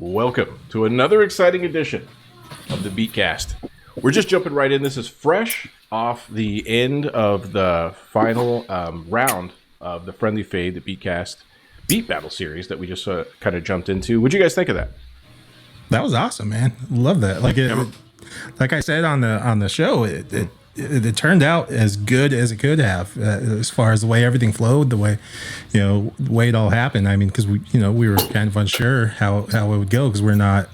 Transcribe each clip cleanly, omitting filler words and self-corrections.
Welcome to another exciting edition of the Beatcast. We're just jumping right in. This is fresh off the end of the final round of the Friendly Fade, the Beatcast Beat Battle series that we just kind of jumped into. What'd you guys think of that? That was awesome, man. Love that. Like I said on the show, it turned out as good as it could have, as far as the way everything flowed, the way it all happened. I mean, because we were kind of unsure how it would go because we're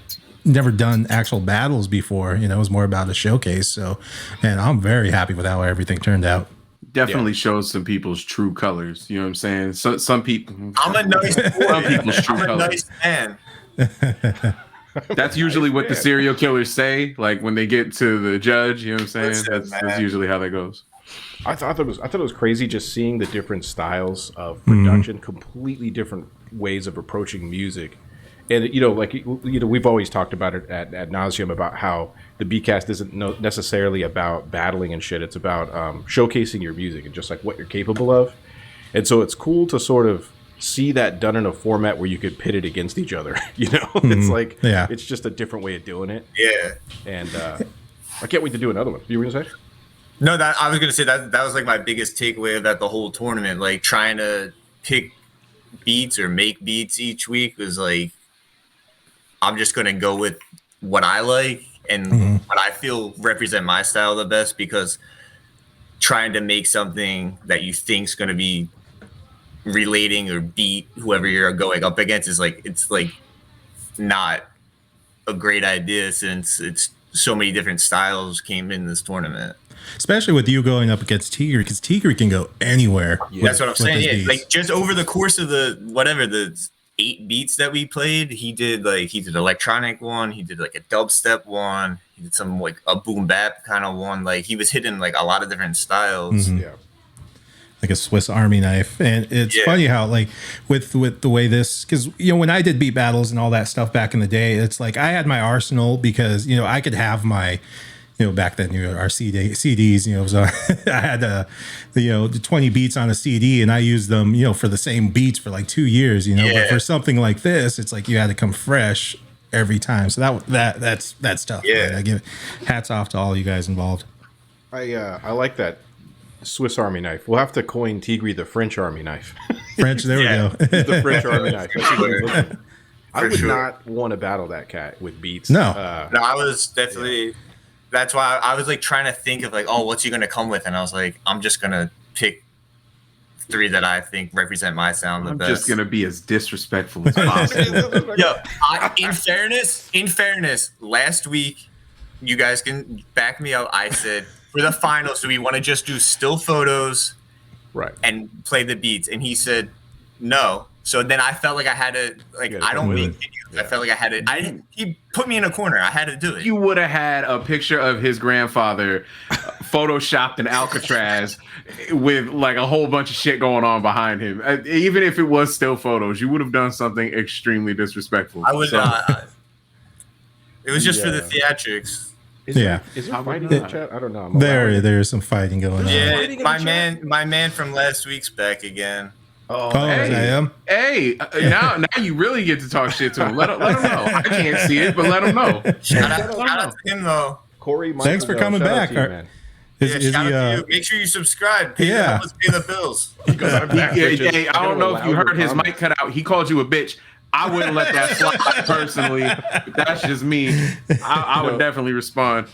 never done actual battles before. It was more about a showcase. So, and I'm very happy with how everything turned out. Definitely shows some people's true colors. You know what I'm saying? So some people. I'm a nice boy. Some people's true I'm a colors. nice man. That's usually what the serial killers say. Like when they get to the judge, you know what I'm saying? That's usually how that goes. I thought it was crazy just seeing the different styles of production, completely different ways of approaching music. And we've always talked about it ad nauseum about how the Beatcast isn't necessarily about battling and shit. It's about showcasing your music and just like what you're capable of. And so it's cool to sort of see that done in a format where you could pit it against each other. It's like it's just a different way of doing it. Yeah. And I can't wait to do another one. You were gonna say? No, I was gonna say that was like my biggest takeaway about the whole tournament. Like trying to pick beats or make beats each week was like, I'm just gonna go with what I like and what I feel represent my style the best, because trying to make something that you think's gonna be relating or beat whoever you're going up against is like, it's like not a great idea, since it's so many different styles came in this tournament. Especially with you going up against Tigre, because Tigre can go anywhere. That's what I'm saying. Yeah, like just over the course of the 8 beats that we played, he did electronic one, he did like a dubstep one, he did some like a boom bap kind of one. Like he was hitting like a lot of different styles. Yeah. Like a Swiss Army knife. And it's funny how like with the way this, because when I did beat battles and all that stuff back in the day, it's like I had my arsenal because I could have my back then our CDs, so I had the 20 beats on a CD and I used them for the same beats for like 2 years, but for something like this it's like you had to come fresh every time. So that's tough. Yeah. Right? I give hats off to all you guys involved. I like that Swiss Army knife. We'll have to coin Tigre the French Army knife. French, there we go. The French Army knife. I would not want to battle that cat with beats. No, I was definitely. That's why I was like trying to think of like, oh, what's he gonna come with? And I was like, I'm just gonna pick 3 that I think represent my sound the best. I'm just gonna be as disrespectful as possible. In fairness, last week, you guys can back me up. I said for the finals, do we want to just do still photos, right, and play the beats? And he said no. So then I felt like I had to, like, I don't make videos. Yeah. I felt like I had to, he put me in a corner. I had to do it. You would have had a picture of his grandfather photoshopped in Alcatraz with like a whole bunch of shit going on behind him. Even if it was still photos, you would have done something extremely disrespectful. I would it was just for the theatrics. Is there fighting in the chat? I don't know. There's some fighting going on. Yeah, my man from last week's back again. Oh, hey, I am. Hey, now you really get to talk shit to him. Let him know. I can't see it, but let him know. Shout out to him though. Corey, thanks for coming back. Shout out to you. Make sure you subscribe. Help us pay the bills. I don't know if you heard his mic cut out. He called you a bitch. I wouldn't let that fly personally. That's just me. I would definitely respond.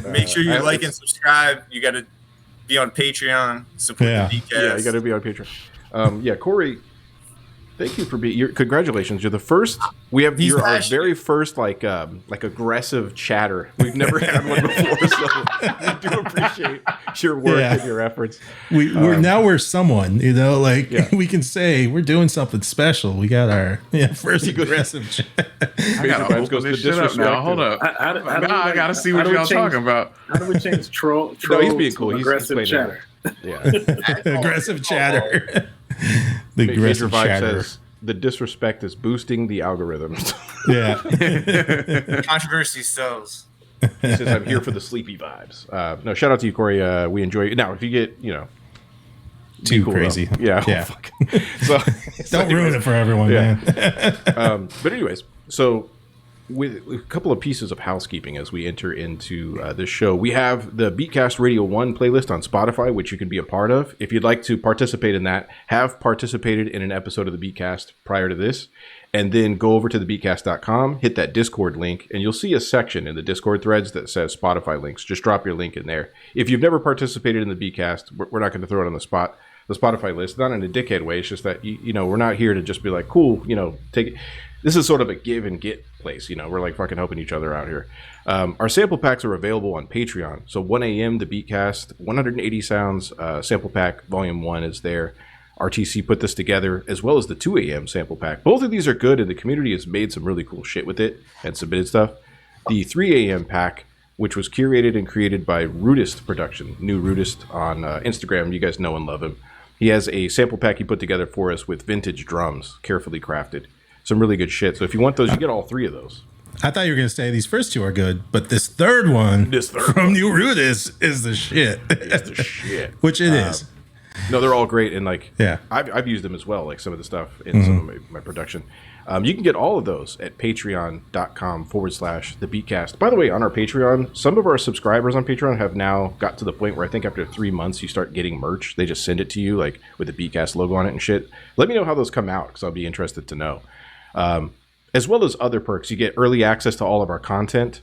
Make sure you like and subscribe. You got to be on Patreon. Support the Beatcast. Yeah, you got to be on Patreon. Corey, thank you for being. Congratulations, you're the first. You're our very first like aggressive chatter. We've never had one before, so we do appreciate your work and your efforts. We're someone, we can say we're doing something special. We got our first aggressive chat. I gotta open this shit up now. Hold up. I gotta see what y'all talking about. How do we change troll? No, he's being cool. He's aggressive chatter. Yeah, aggressive chatter. The Major aggressive Vibe chatter. says the disrespect is boosting the algorithms. Yeah. Controversy sells. He says I'm here for the sleepy vibes. No, shout out to you, Corey. We enjoy it. Now, if you get too cool crazy, though. Yeah. So don't ruin it for everyone, man. But anyways, so with a couple of pieces of housekeeping as we enter into this show. We have the Beatcast Radio 1 playlist on Spotify, which you can be a part of. If you'd like to participate in that, have participated in an episode of the Beatcast prior to this, and then go over to thebeatcast.com, hit that Discord link, and you'll see a section in the Discord threads that says Spotify links. Just drop your link in there. If you've never participated in the Beatcast, we're not going to throw it on the spot. The Spotify list, not in a dickhead way. It's just that, we're not here to just be like, cool, take it. This is sort of a give and get place. We're like fucking helping each other out here. Our sample packs are available on Patreon. So 1 a.m. the Beatcast 180 Sounds sample pack volume 1 is there. RTC put this together, as well as the 2 a.m. sample pack. Both of these are good, and the community has made some really cool shit with it and submitted stuff. The 3 a.m. pack, which was curated and created by Rudist Production, new Rudist on Instagram. You guys know and love him. He has a sample pack he put together for us with vintage drums, carefully crafted. Some really good shit. So if you want those, you get all 3 of those. I thought you were going to say these first 2 are good, but this third one from New Rudist is the shit. It's the shit. Which it is. No, they're all great. And yeah. I've used them as well, like some of the stuff in some of my production. You can get all of those at patreon.com/thebeatcast. By the way, on our Patreon, some of our subscribers on Patreon have now got to the point where I think after 3 months you start getting merch. They just send it to you like with the Beatcast logo on it and shit. Let me know how those come out because I'll be interested to know. As well as other perks. You get early access to all of our content.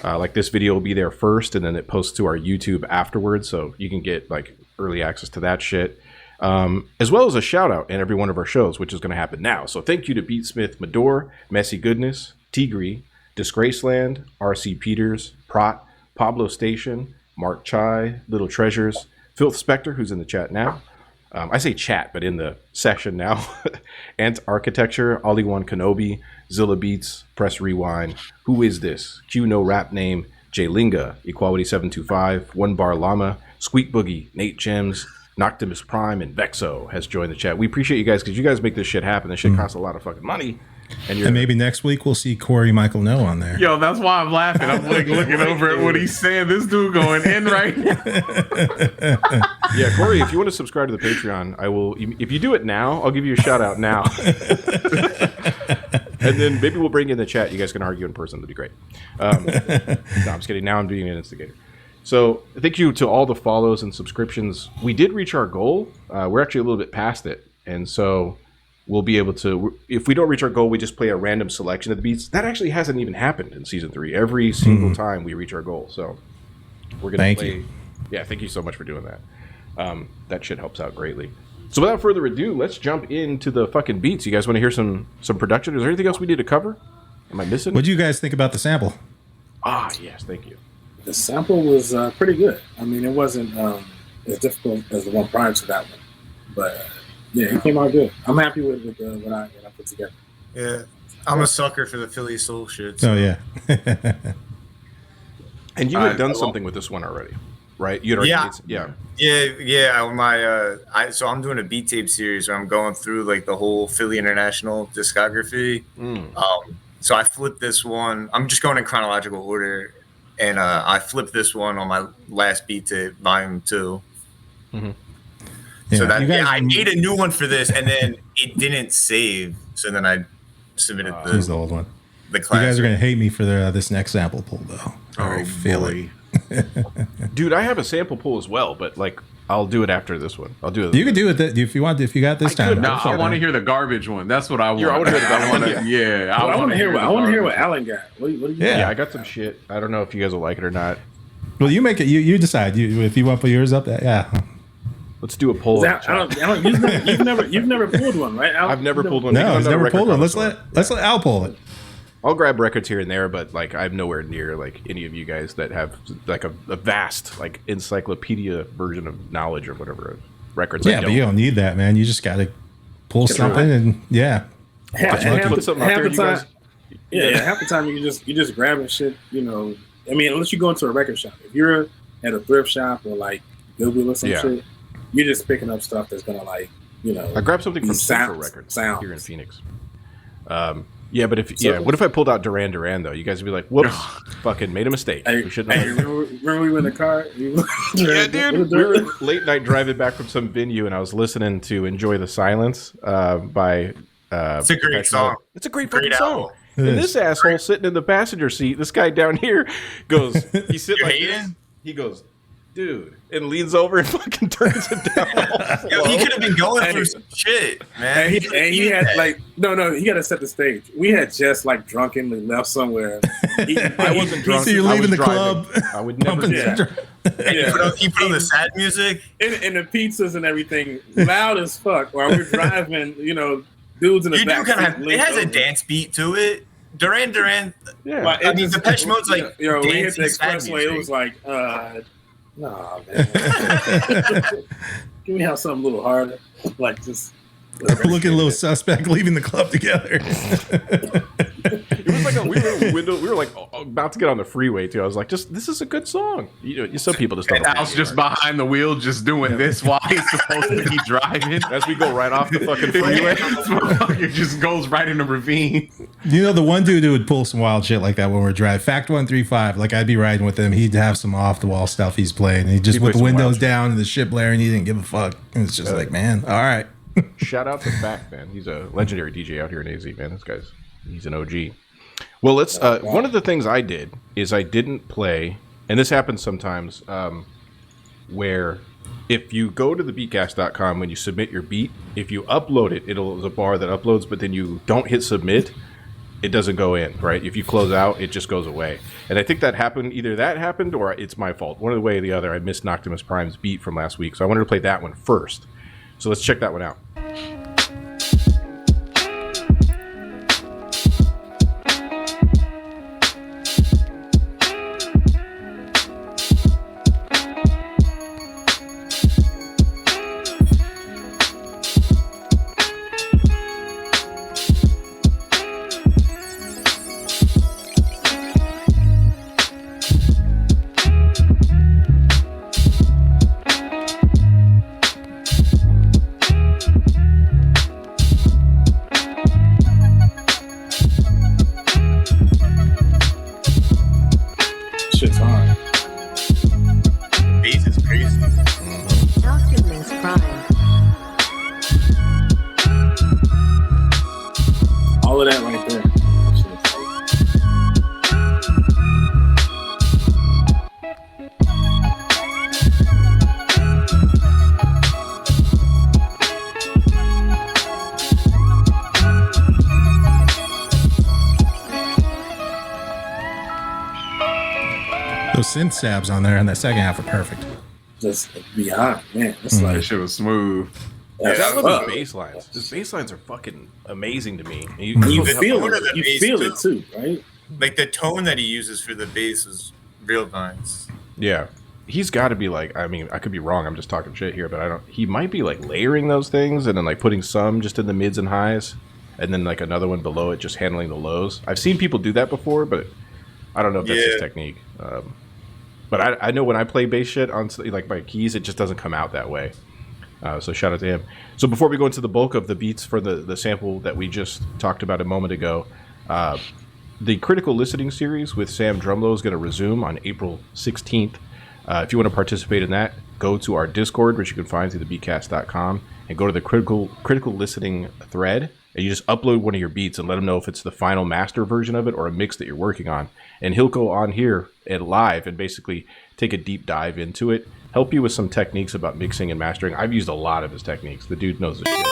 Like this video will be there first and then it posts to our YouTube afterwards. So you can get like early access to that shit. As well as a shout out in every one of our shows, which is going to happen now. So thank you to Beatsmith Mador, Messy Goodness, Tigri, Disgraceland, RC Peters, Prot, Pablo Station, Mark Chai, Little Treasures, Philth Spector, who's in the chat now. I say chat, but in the session now. Ant Architecture, Ollie One Kenobi, Zilla Beats, Press Rewind, Who Is This? Q No Rap Name, Jay Linga, Equality 725, One Bar Llama, Squeak Boogie, Nate Gems, Noctimus Prime, and Vexo has joined the chat. We appreciate you guys because you guys make this shit happen. This shit costs a lot of fucking money. And maybe next week we'll see Corey Michael No on there. Yo, that's why I'm laughing. I'm like looking over at what he's saying. This dude going in right now. Yeah, Corey, if you want to subscribe to the Patreon, I will. If you do it now, I'll give you a shout out now. And then maybe we'll bring you in the chat. You guys can argue in person. That'd be great. No, I'm just kidding. Now I'm being an instigator. So thank you to all the follows and subscriptions. We did reach our goal. We're actually a little bit past it. And so we'll be able to, if we don't reach our goal, we just play a random selection of the beats. That actually hasn't even happened in season 3. Every single time we reach our goal. So we're going to play. You. Yeah, thank you so much for doing that. That shit helps out greatly. So without further ado, let's jump into the fucking beats. You guys want to hear some production? Is there anything else we need to cover? Am I missing? What do you guys think about the sample? Ah, yes, thank you. The sample was pretty good. I mean, it wasn't as difficult as the one prior to that one, but yeah, it came out good. I'm happy with what I put together. Yeah, I'm a sucker for the Philly soul shit. So. Oh yeah. And you had done something with this one already, right? You'd already yeah. So I'm doing a beat tape series where I'm going through like the whole Philly International discography. So I flipped this one. I'm just going in chronological order. And I flipped this one on my last beat tape, volume 2. Yeah, so that I made a new one for this, and then it didn't save. So then I submitted the old one. The classic. You guys are gonna hate me for this next sample pull, though. I feel it. Dude, I have a sample pull as well, but like I'll do it after this one. I'll do it. You can do it if you want. If you got this time. No, I want to hear the garbage one. That's what I want. I want to hear the I want to hear what Alan got. What do you Yeah, I got some shit. I don't know if you guys will like it or not. Well, you make it. You decide. If you want to put yours up, yeah. Let's do a poll. You've never pulled one, right? I've never pulled one. No, he's never pulled one. Let's let Al pull it. I'll grab records here and there, but like I'm nowhere near like any of you guys that have like a vast like encyclopedia version of knowledge or whatever of records. Yeah, but you don't need that, man. You just got to pull something and half the time you just grabbing shit. You know, I mean, unless you go into a record shop. If you're at a thrift shop or like Goodwill or some shit, you're just picking up stuff that's gonna like I grabbed something from Central Records here in Phoenix. Yeah, but what if I pulled out Duran Duran though? You guys would be like, "Whoops, fucking made a mistake." We shouldn't have. Remember we were in the car? Yeah, dude. We were late night driving back from some venue, and I was listening to "Enjoy the Silence" by. It's a great song. It's a great fucking song. And this asshole sitting in the passenger seat, this guy down here goes, he's sitting like this. He goes, dude, and leans over and fucking turns it down. Yo, he could have been going through some shit, man. And he had like no, he got to set the stage. We had just like drunkenly left somewhere. I wasn't drunk. So you're leaving the club. I would never do that. He put on the sad music and the pizzas and everything loud as fuck while we're driving. Dudes in the back. It has a dance beat to it. Duran. Yeah, like, I mean, Depeche Mode's like we hit the sad expressway. It was like, nah, man. Can we have something a little harder? Like just looking a little suspect leaving the club together. It was like we were in the window. We were like about to get on the freeway too. I was like, this is a good song. Some people just don't. And Al's just behind the wheel, just doing this while he's supposed to be driving. As we go right off the fucking freeway, this motherfucker just goes right in the ravine. The one dude who would pull some wild shit like that when we're driving. Fact 135. Like I'd be riding with him. He'd have some off the wall stuff he's playing. And he just with the windows down and the shit blaring. He didn't give a fuck. And it's just like, man, all right. Shout out to Fact, man. He's a legendary DJ out here in AZ, man. He's an OG. Well, let's. One of the things I did is I didn't play, and this happens sometimes, where if you go to the beatcast.com when you submit your beat, if you upload it, there's a bar that uploads, but then you don't hit submit, it doesn't go in, right? If you close out, it just goes away. And I think that happened. Either that happened or it's my fault. One of the way or the other, I missed Noctimus Prime's beat from last week, so I wanted to play that one first. So let's check that one out. shit's hard. Bass is crazy. Noctimus Prime. All of that right there. That shit is tight. Those synth stabs on there in that second half are perfect. Just beyond, man. It's That like shit was smooth. that's I love fuck. his bass lines. His bass lines are fucking amazing to me. You The feel tone of it. the You bass, feel too. it too, right? Like the tone that he uses for the bass is real nice. Yeah. He's got to be like, I mean, I could be wrong. I'm just talking shit here, but he might be like layering those things and then like putting some just in the mids and highs and then like another one below it, just handling the lows. I've seen people do that before, but I don't know if that's his technique. But I know when I play bass shit on like my keys, it just doesn't come out that way. So shout out to him. So before we go into the bulk of the beats for the sample that we just talked about a moment ago, the Critical Listening series with Sam Drumlow is going to resume on April 16th. If you want to participate in that, go to our Discord, which you can find through the beatcast.com, and go to the critical listening thread, and you just upload one of your beats and let him know if it's the final master version of it or a mix that you're working on. And he'll go on here and live and basically take a deep dive into it, help you with some techniques about mixing and mastering. I've used a lot of his techniques. The dude knows the shit.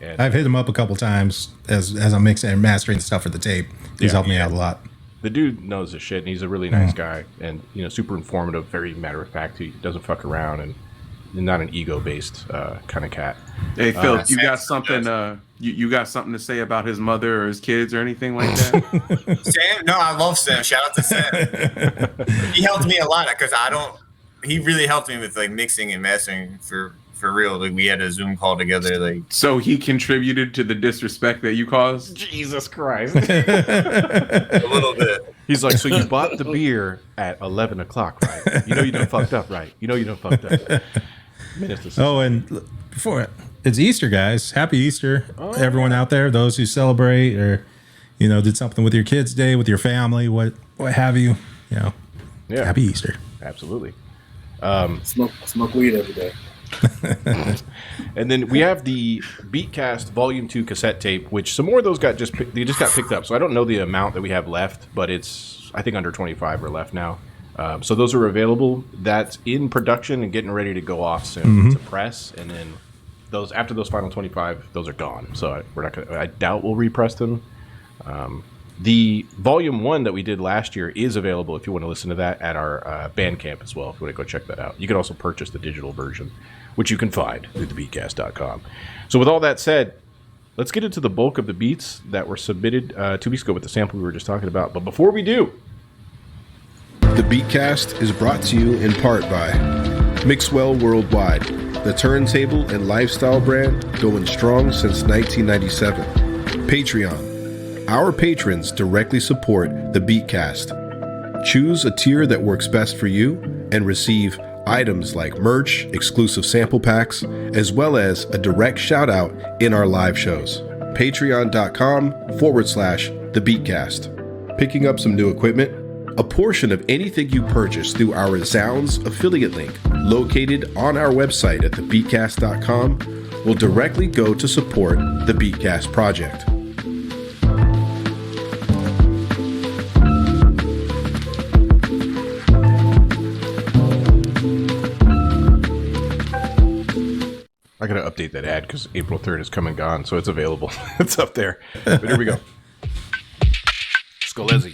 And I've hit him up a couple times as I'm mixing and mastering stuff for the tape. He's helped me out a lot. the dude knows his shit, and he's a really nice guy, and super informative, very matter of fact. He doesn't fuck around, and not an ego based kind of cat. Hey Phil, you got something? You got something to say about his mother or his kids or anything like that? Sam? No, I love Sam. Shout out to Sam. He helped me a lot because he really helped me with like mixing and mastering for real. Like we had a Zoom call together. Like So he contributed to the disrespect that you caused? Jesus Christ. a little bit. He's like, so you bought the beer at 11 o'clock, right? You done fucked up, right? You done fucked up. Oh, and before it's Easter, guys. Happy Easter, everyone out there. Those who celebrate or did something with your kids' day, with your family, what have you. Yeah. Happy Easter. Absolutely. Smoke weed every day. And then we have the Beatcast Volume 2 cassette tape, which some more of those got just picked up. So I don't know the amount that we have left, but it's, I think, under 25 are left now. So those are available. That's in production and getting ready to go off soon to press. And then those, after those final 25, those are gone. So we're not gonna, I doubt we'll repress them. The Volume 1 that we did last year is available if you want to listen to that at our Bandcamp as well, if you want to go check that out. You can also purchase the digital version, which you can find through thebeatcast.com. So with all that said, let's get into the bulk of the beats that were submitted 2 weeks ago with the sample we were just talking about. But before we do, the Beatcast is brought to you in part by Mixwell Worldwide, the turntable and lifestyle brand going strong since 1997. Patreon. Our patrons directly support the Beatcast. Choose a tier that works best for you and receive items like merch, exclusive sample packs, as well as a direct shout out in our live shows. Patreon.com/The Beatcast. Picking up some new equipment. A portion of anything you purchase through our Zounds affiliate link, located on our website at thebeatcast.com, will directly go to support the Beatcast project. I gotta update that ad because April 3rd is come and gone, so it's available. It's up there. But here we go. Scolezzi.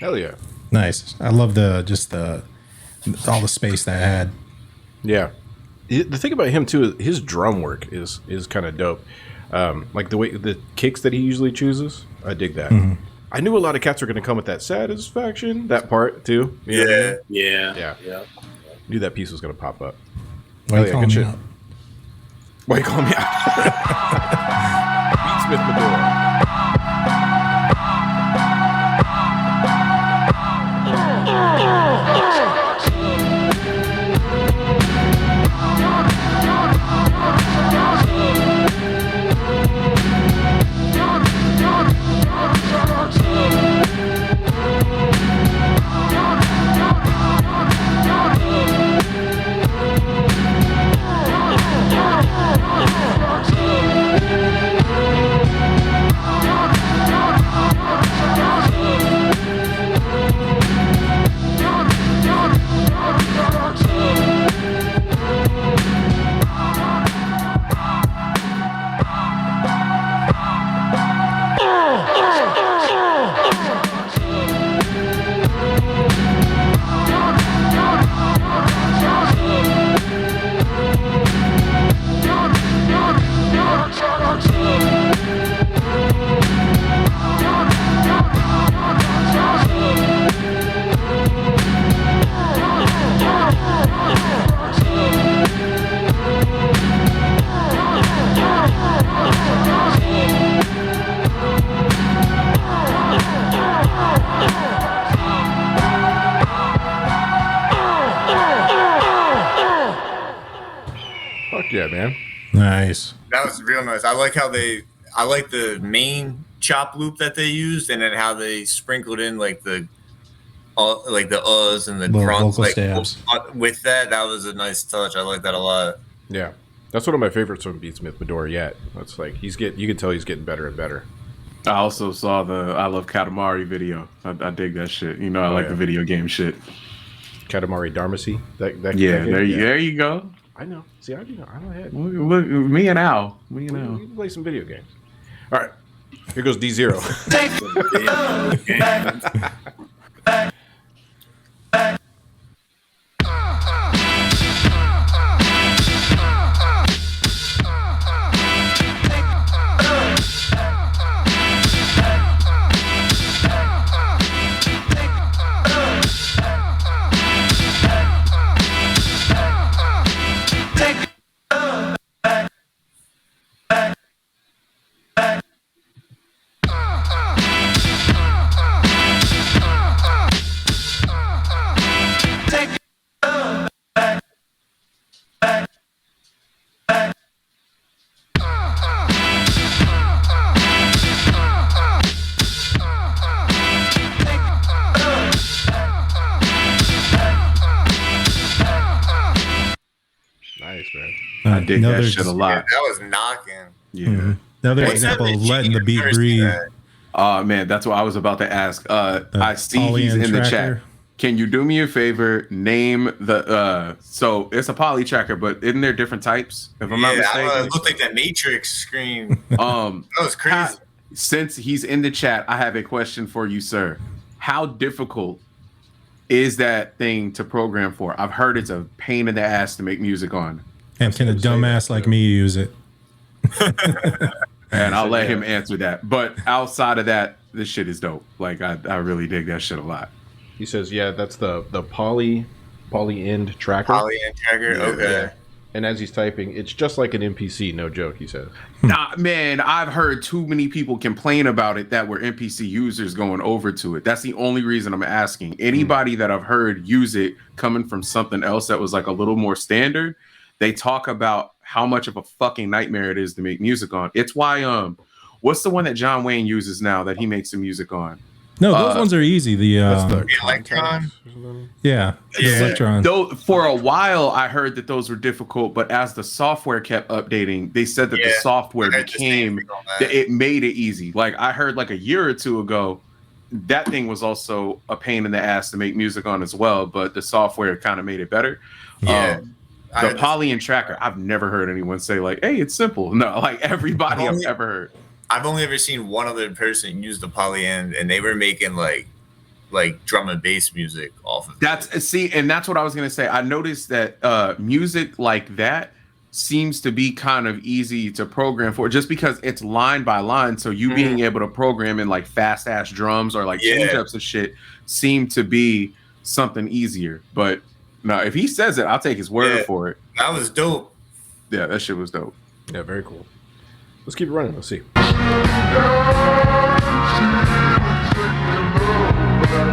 Hell yeah. Nice. I love all the space that I had. Yeah. The thing about him too, his drum work is kind of dope. Like the way the kicks that he usually chooses, I dig that. I knew a lot of cats were going to come with that satisfaction, that part too. You know what I mean? Yeah. Knew that piece was going to pop up. Why you calling me out? Why you calling me out? Beatsmith Medora. Yeah, man. Nice. That was real nice. I like the main chop loop that they used, and then how they sprinkled in like the uhs and the grunts, like stabs. With that was a nice touch. I like that a lot. Yeah, that's one of my favorites from Beatsmith Medora yet. That's like you can tell he's getting better and better. I also saw the I Love Katamari video. I dig that shit. You know, I like the video game shit. Katamari Damacy. That there you go. I know. See, I do know. I know ahead. Look, me and Al. We can play some video games. All right. Here goes D0. Nice, man. I dig that shit a lot. Yeah, that was knocking. Yeah. Mm-hmm. Another example of letting the beat breathe. Oh man, that's what I was about to ask. I see he's in the chat. Can you do me a favor? Name the so it's a poly tracker, but isn't there different types? If I'm not mistaken, it looked like that Matrix screen. That was crazy. Since he's in the chat, I have a question for you, sir. How difficult is that thing to program for? I've heard it's a pain in the ass to make music on. And can a dumbass like me use it? And I'll let him answer that. But outside of that, this shit is dope. Like I really dig that shit a lot. He says, yeah, that's the poly end tracker. Poly end tracker, okay. Yeah. And as he's typing, it's just like an NPC, no joke, he says. Nah, man, I've heard too many people complain about it that were NPC users going over to it. That's the only reason I'm asking. Anybody that I've heard use it coming from something else that was like a little more standard, they talk about how much of a fucking nightmare it is to make music on. It's why what's the one that John Wayne uses now that he makes the music on? No, those ones are easy. The Electron. Yeah, Electron. Though for a while I heard that those were difficult, but as the software kept updating, they said that the software it made it easy. Like I heard like a year or two ago, that thing was also a pain in the ass to make music on as well, but the software kind of made it better. Yeah. The poly and tracker, I've never heard anyone say like, "Hey, it's simple." No, like everybody I've ever heard. I've only ever seen one other person use the poly end, and they were making like drum and bass music off of it. And that's what I was gonna say. I noticed that music like that seems to be kind of easy to program for, just because it's line by line. So you being able to program in like fast ass drums or like change ups and shit seem to be something easier. But no, if he says it, I'll take his word for it. That was dope. Yeah, that shit was dope. Yeah, very cool. Let's keep it running. Let's see.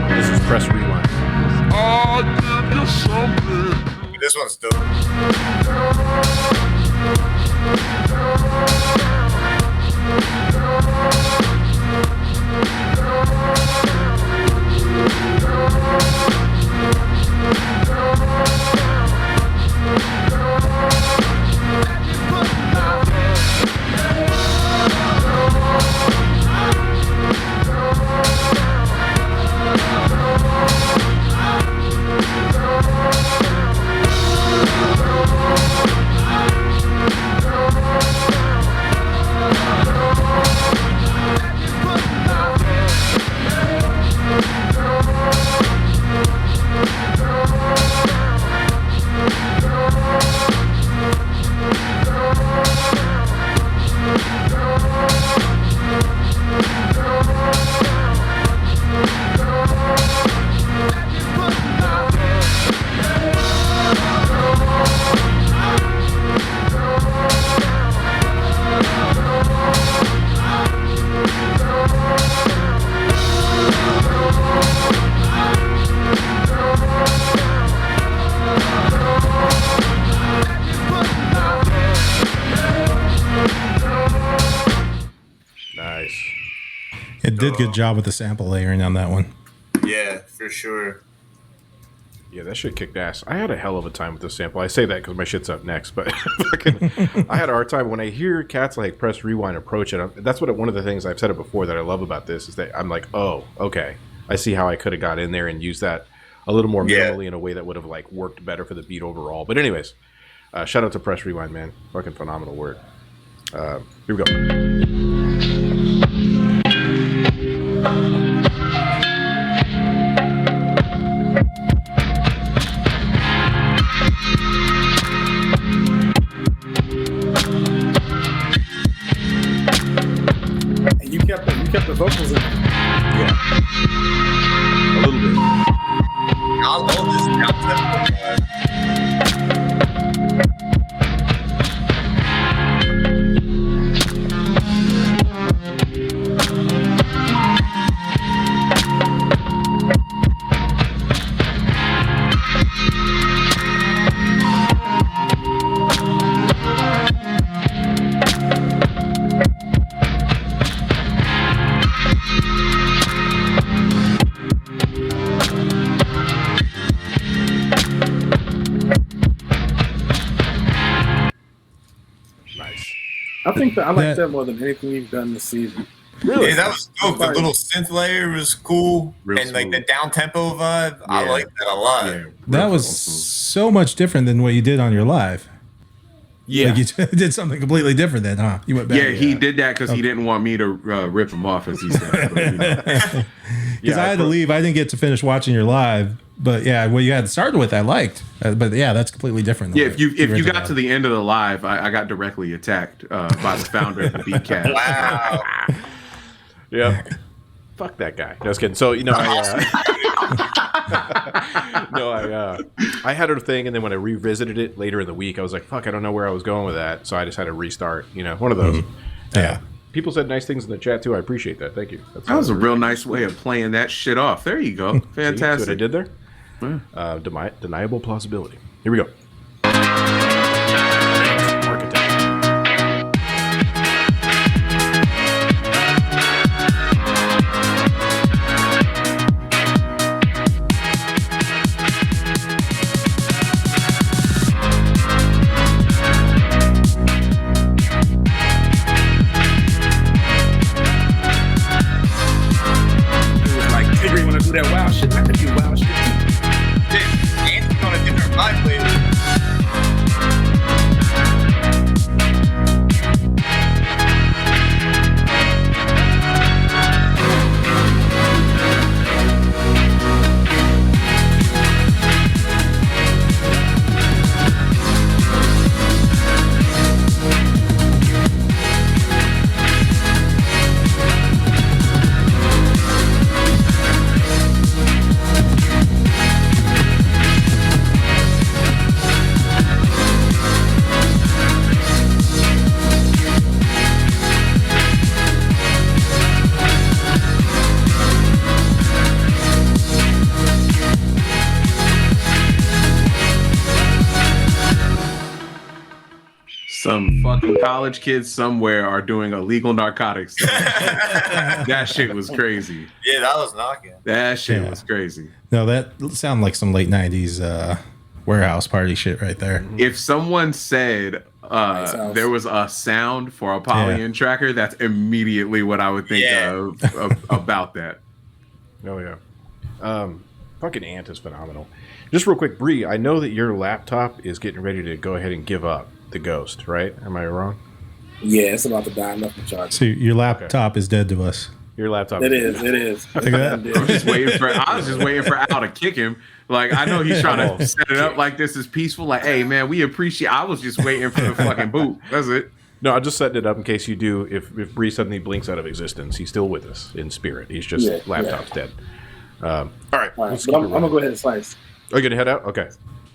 This is press rewind. This one's dope. It did good job with the sample layering on that one. Yeah, for sure. Yeah, that shit kicked ass. I had a hell of a time with this sample. I say that because my shit's up next, but fucking, I had a hard time when I hear cats like press rewind approach it. That's what one of the things I've said it before that I love about this is that I'm like, oh, okay, I see how I could have got in there and used that a little more minimally in a way that would have like worked better for the beat overall. But anyways, shout out to press rewind, man. Fucking phenomenal work. Here we go. And you kept the vocals in. Yeah, a little bit. I love this down-tempo. Nice. I think that I like that more than anything you've done this season. Really? Yeah, that was dope. The little synth layer was cool, Real and like smooth. the down tempo vibe. I Yeah. like that a lot. Yeah, That real was smooth. so much different than what you did on your live. Yeah. Like you did something completely different then, huh? You went back. Yeah, he did that because he didn't want me to rip him off, as he said. But, you know. Because I had to leave. I didn't get to finish watching your live. But yeah, what you had started with, I liked. But yeah, that's completely different. Yeah, if you got to the end of the live, I got directly attacked by the founder of the Beatcast. Wow. Yeah. Fuck that guy. No, I was kidding. So, you know, I had a thing, and then when I revisited it later in the week, I was like, fuck, I don't know where I was going with that. So I just had to restart, you know, one of those. Yeah. People said nice things in the chat, too. I appreciate that. Thank you. That was a real nice way of playing that shit off. There you go. See what I Fantastic. did there? Deniable plausibility. Here we go. Architect. It was like, Tigger, you want to do that wild shit? I can do wild shit. Anthony's on a different vibe lately. Some fucking college kids somewhere are doing illegal narcotics. That shit was crazy. Yeah, that was knocking. That shit Yeah. was crazy. No, that sounded like some late 90s warehouse party shit right there. If someone said House. there was a sound for a Polyen tracker, that's immediately what I would think of about that. Oh, yeah. Fucking Ant is phenomenal. Just real quick, Bree, I know that your laptop is getting ready to go ahead and give up the ghost, right? Am I wrong? Yeah, it's about to die. Enough to charge. So your laptop is dead to us. Your laptop. It is. Look at that. I was just waiting for Al to kick him. Like, I know he's trying to set it up like this is peaceful. Like, hey, man, we appreciate. I was just waiting for the fucking boot. That's it. No, I'm just setting it up in case you do. If Bree suddenly blinks out of existence, he's still with us in spirit. He's just laptop's dead. All right. All right, but I'm gonna go ahead and slice. Oh, you gonna head out? Okay.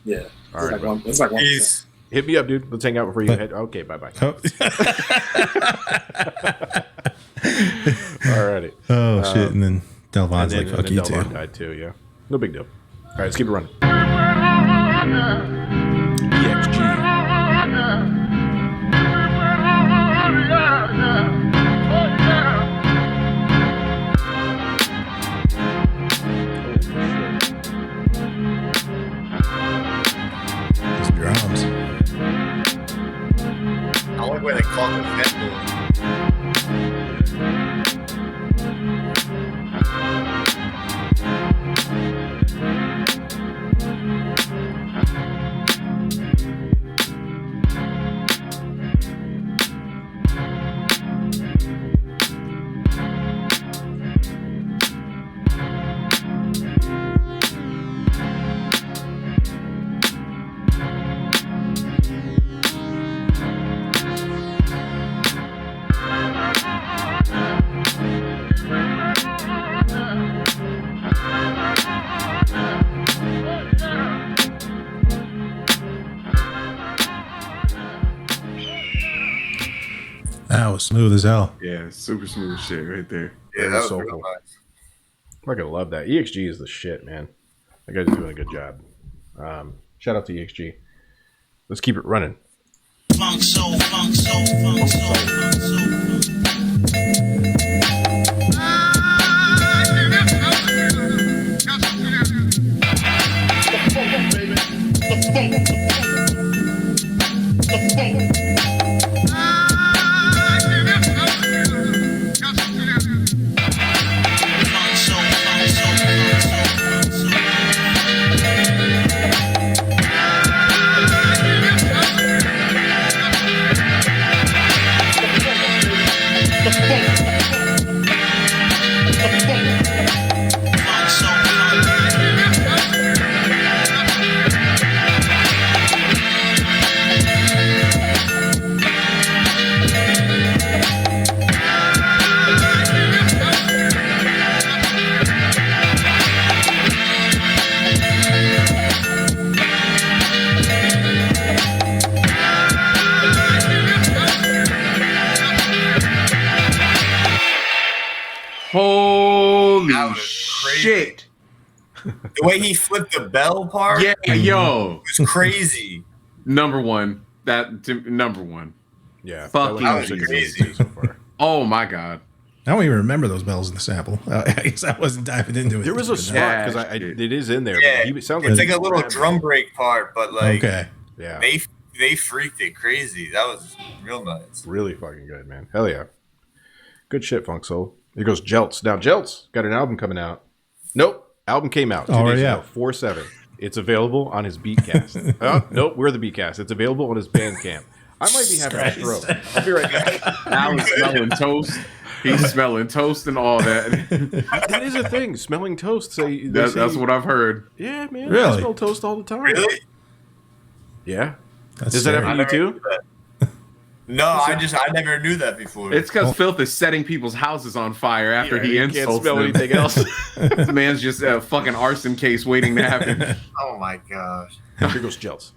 Yeah, All right, it's like 1%. Peace. Hit me up, dude. Let's hang out before you head. Okay, bye bye. Oh, Alrighty. oh shit. And then Delvon's And like, then fuck you Delvon too. died too. Yeah. No big deal. All right, let's keep it running. EXG. only way they call it festival. That was smooth as hell. Yeah, super smooth shit right there. Yeah, that was so real cool. nice. I fucking love that. EXG is the shit, man. That guy's doing a good job. Shout out to EXG. Let's keep it running. Funk soul, funk soul, funk soul, funk soul. Funk soul, funk soul, funk soul, funk soul. Funk soul, funk Holy That was crazy. shit! The way he flipped the bell part Yeah, yo, was crazy. number one. Number one. Yeah. Fucking that was crazy. so far. Oh my god. I don't even remember those bells in the sample. I guess I wasn't diving into it. There was a spot because it is in there. Yeah, But it sounds it's like like a little drum break part, but like Okay. Yeah. they freaked it crazy. That was real nice. Really fucking good, man. Hell yeah. Good shit, Funk Soul. Here goes Jelts. Now, Jelts got an album coming out. Nope. Album came out 2 Already days out. ago. 4/7. It's available on his Beatcast. Nope. We're the Beatcast. It's available on his Bandcamp. I might be having a stroke. I'll be right back. Now he's smelling toast. He's smelling toast and all that. That is a thing. Smelling toast. That's what I've heard. Yeah, man. I Really? smell toast all the time. Really? Yeah. That's Is that scary. after you too? No, I never knew that before. It's because Philth is setting people's houses on fire after he can't insults smell them. anything else. This man's just a fucking arson case waiting to happen. Oh my gosh. Here goes Jelts.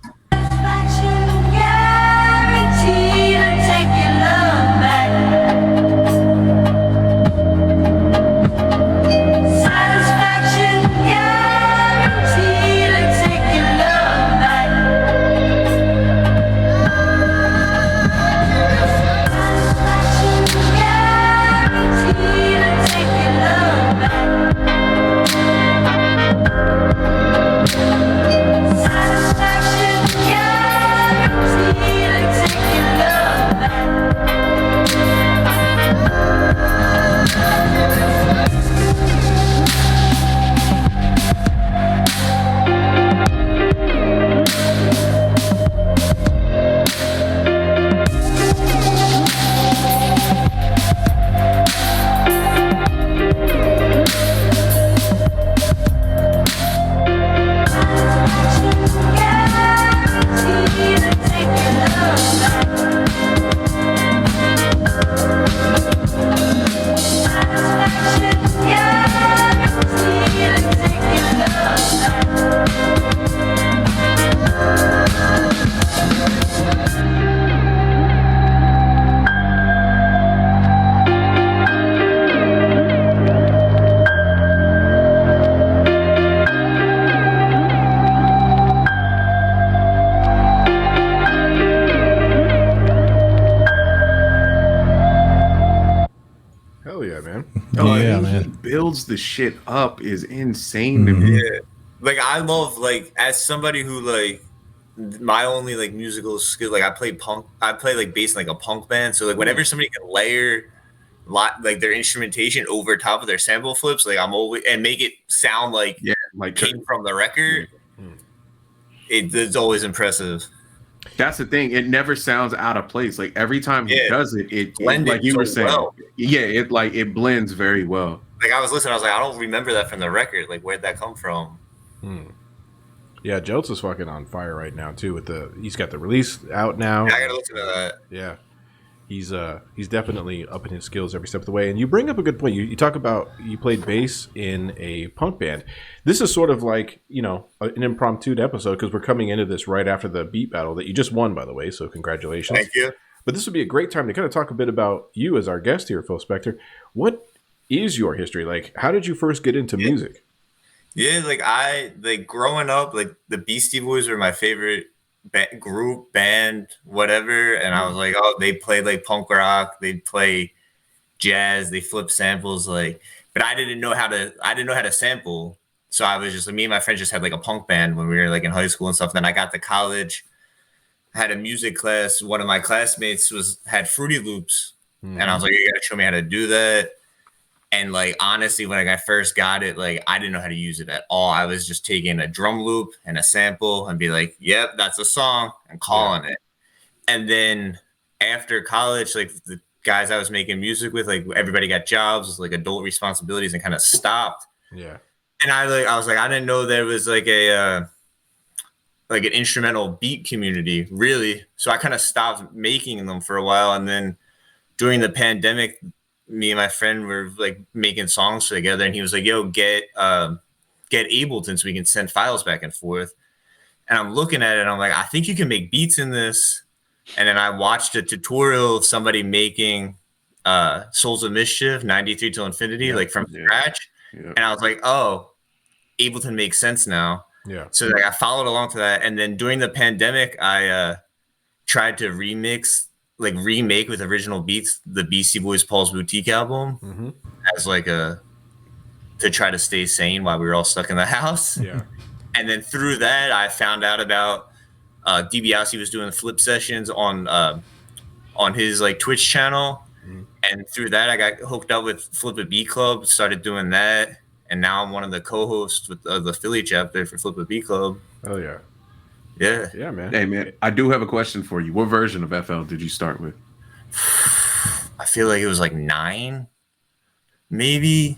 Hell yeah, man. Yeah, He man. builds the shit up is insane to me. Yeah. Like I love like as somebody who like my only like musical skill, like I play like bass in like a punk band. So like whenever somebody can layer like their instrumentation over top of their sample flips, like I'm always and make it sound like came from the record. It's always impressive. That's the thing. It never sounds out of place. Like every time he does it, it like you were saying, it blends very well. Like I was listening, I was like, I don't remember that from the record. Like where'd that come from? Yeah, Jeltz is fucking on fire right now too. He's got the release out now. Yeah, I gotta listen to that. Yeah, he's definitely upping his skills every step of the way. And you bring up a good point. You talk about you played bass in a punk band. This is sort of like an impromptu episode because we're coming into this right after the beat battle that you just won, by the way. So congratulations. Thank you. But this would be a great time to kind of talk a bit about you as our guest here, Philth Spector. What is your history? Like, how did you first get into music? Yeah, like growing up, like the Beastie Boys were my favorite group, band, whatever. And I was like, oh, they played like punk rock, they play jazz, they flip samples, like. But I didn't know how to sample. So I was just me and my friends just had like a punk band when we were like in high school and stuff. Then I got to college, had a music class. One of my classmates had Fruity Loops, and I was like, you gotta show me how to do that. And like honestly, when I first got it, like I didn't know how to use it at all. I was just taking a drum loop and a sample and be like, "Yep, that's a song," and calling it. And then after college, like the guys I was making music with, like everybody got jobs, like adult responsibilities, and kind of stopped. Yeah. And I was like, I didn't know there was like an instrumental beat community, really. So I kind of stopped making them for a while, and then during the pandemic, me and my friend were like making songs together, and he was like, "Yo, get Ableton so we can send files back and forth." And I'm looking at it, and I'm like, "I think you can make beats in this." And then I watched a tutorial of somebody making Souls of Mischief 93 till Infinity, like from scratch. Yeah. And I was like, "Oh, Ableton makes sense now." Yeah. So like I followed along to that, and then during the pandemic, I tried to remake with original beats the Beastie Boys Paul's Boutique album as like to try to stay sane while we were all stuck in the house. Yeah. And then through that, I found out about DiBiase was doing flip sessions on his like Twitch channel. And through that, I got hooked up with Flip a Beat Club, started doing that. And now I'm one of the co-hosts with the Philly chapter for Flip a Beat Club. Oh, yeah. Yeah. Yeah, man. Hey, man, I do have a question for you. What version of FL did you start with? I feel like it was like 9, maybe.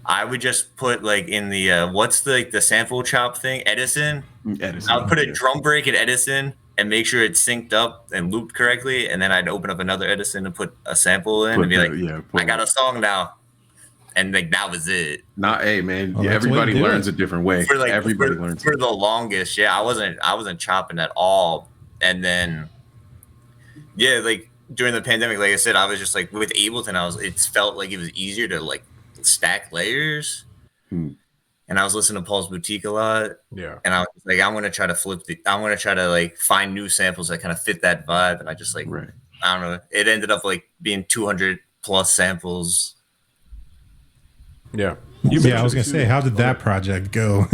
I would just put like in the what's the sample chop thing? Edison. I would put a drum break in Edison and make sure it's synced up and looped correctly, and then I'd open up another Edison and put a sample in and be like, I got a song now. And like that was it. Hey man, everybody learns a different way. Everybody learns for the longest. Yeah, I wasn't chopping at all. And then like during the pandemic, like I said, I was just like with Ableton, it felt like it was easier to like stack layers. And I was listening to Paul's Boutique a lot. Yeah. And I was like, I'm gonna try to like find new samples that kind of fit that vibe. And I just like I don't know. It ended up like being 200 plus samples. Yeah. I was gonna say, how did that project go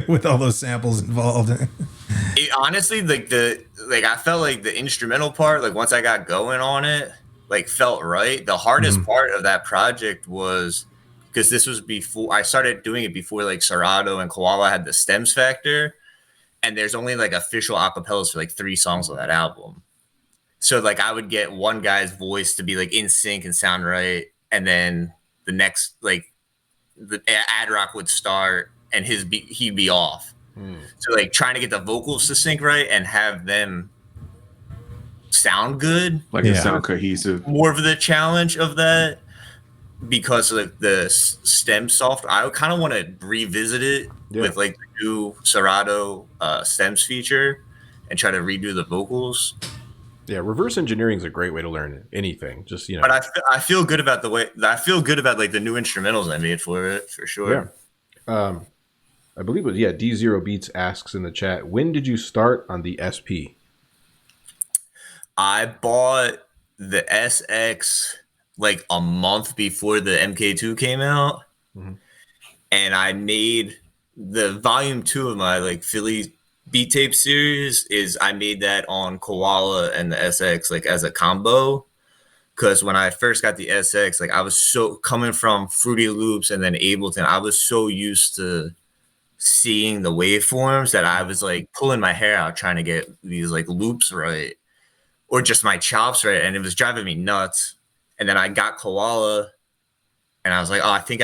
with all those samples involved? Honestly, I felt like the instrumental part, like once I got going on it, like felt right. The hardest part of that project was because this was before I started doing it before like Serato and Koala had the stems factor, and there's only like official acapellas for like 3 songs on that album. So like I would get one guy's voice to be like in sync and sound right, and then the next like the ad rock would start and he'd be off. So like trying to get the vocals to sync right and have them sound good, like sound cohesive, more of the challenge of that, because like the stem software, I kind of want to revisit it with like the new Serato stems feature and try to redo the vocals. Yeah, reverse engineering is a great way to learn anything. Just But I feel good about like the new instrumentals I made for it, for sure. Yeah. I believe it was D0 Beats asks in the chat, when did you start on the SP? I bought the SX like a month before the MK2 came out, and I made the volume 2 of my like Philly beat tape series is I made that on Koala and the SX like as a combo. Because when I first got the SX, like I was so coming from Fruity Loops and then Ableton, I was so used to seeing the waveforms that I was like pulling my hair out trying to get these like loops right or just my chops right, and it was driving me nuts. And then I got Koala, and I was like, oh, I think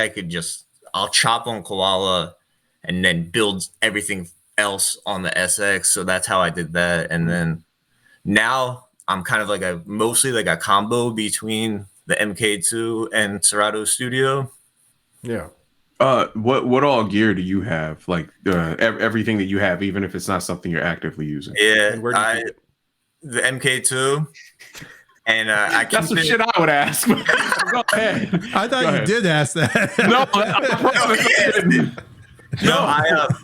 I'll chop on Koala and then build everything else on the SX. So that's how I did that. And then now I'm kind of like mostly like a combo between the MK2 and Serato Studio. Yeah. What all gear do you have? Like everything that you have, even if it's not something you're actively using. Yeah, And where do you keep it? the MK2, and I That's some shit I would ask. Go ahead. I thought you did ask that. No, I didn't.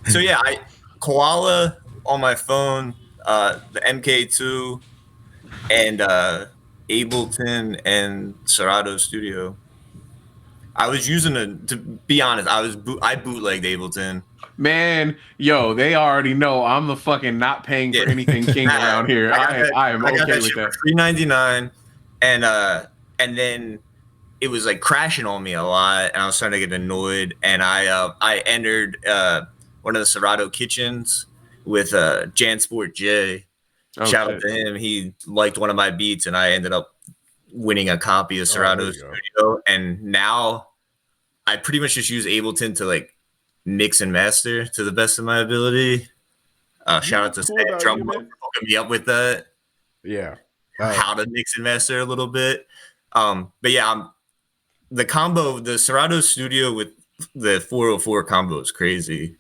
So yeah, I Koala on my phone, the MK2, and Ableton and Serato Studio. I was using to be honest, I bootlegged Ableton. Man, yo, they already know I'm the fucking not paying for anything king around here. I am okay with that. $3.99, and then it was like crashing on me a lot, and I was starting to get annoyed. And I entered one of the Serato kitchens with Jansport J. Shout out to him. He liked one of my beats, and I ended up winning a copy of Serato Studio. And now I pretty much just use Ableton to like mix and master to the best of my ability. Shout out to Stan Drum for hooking me up with that. Yeah. How to mix and master a little bit. But yeah, the combo, the Serato Studio with the 404 combo is crazy.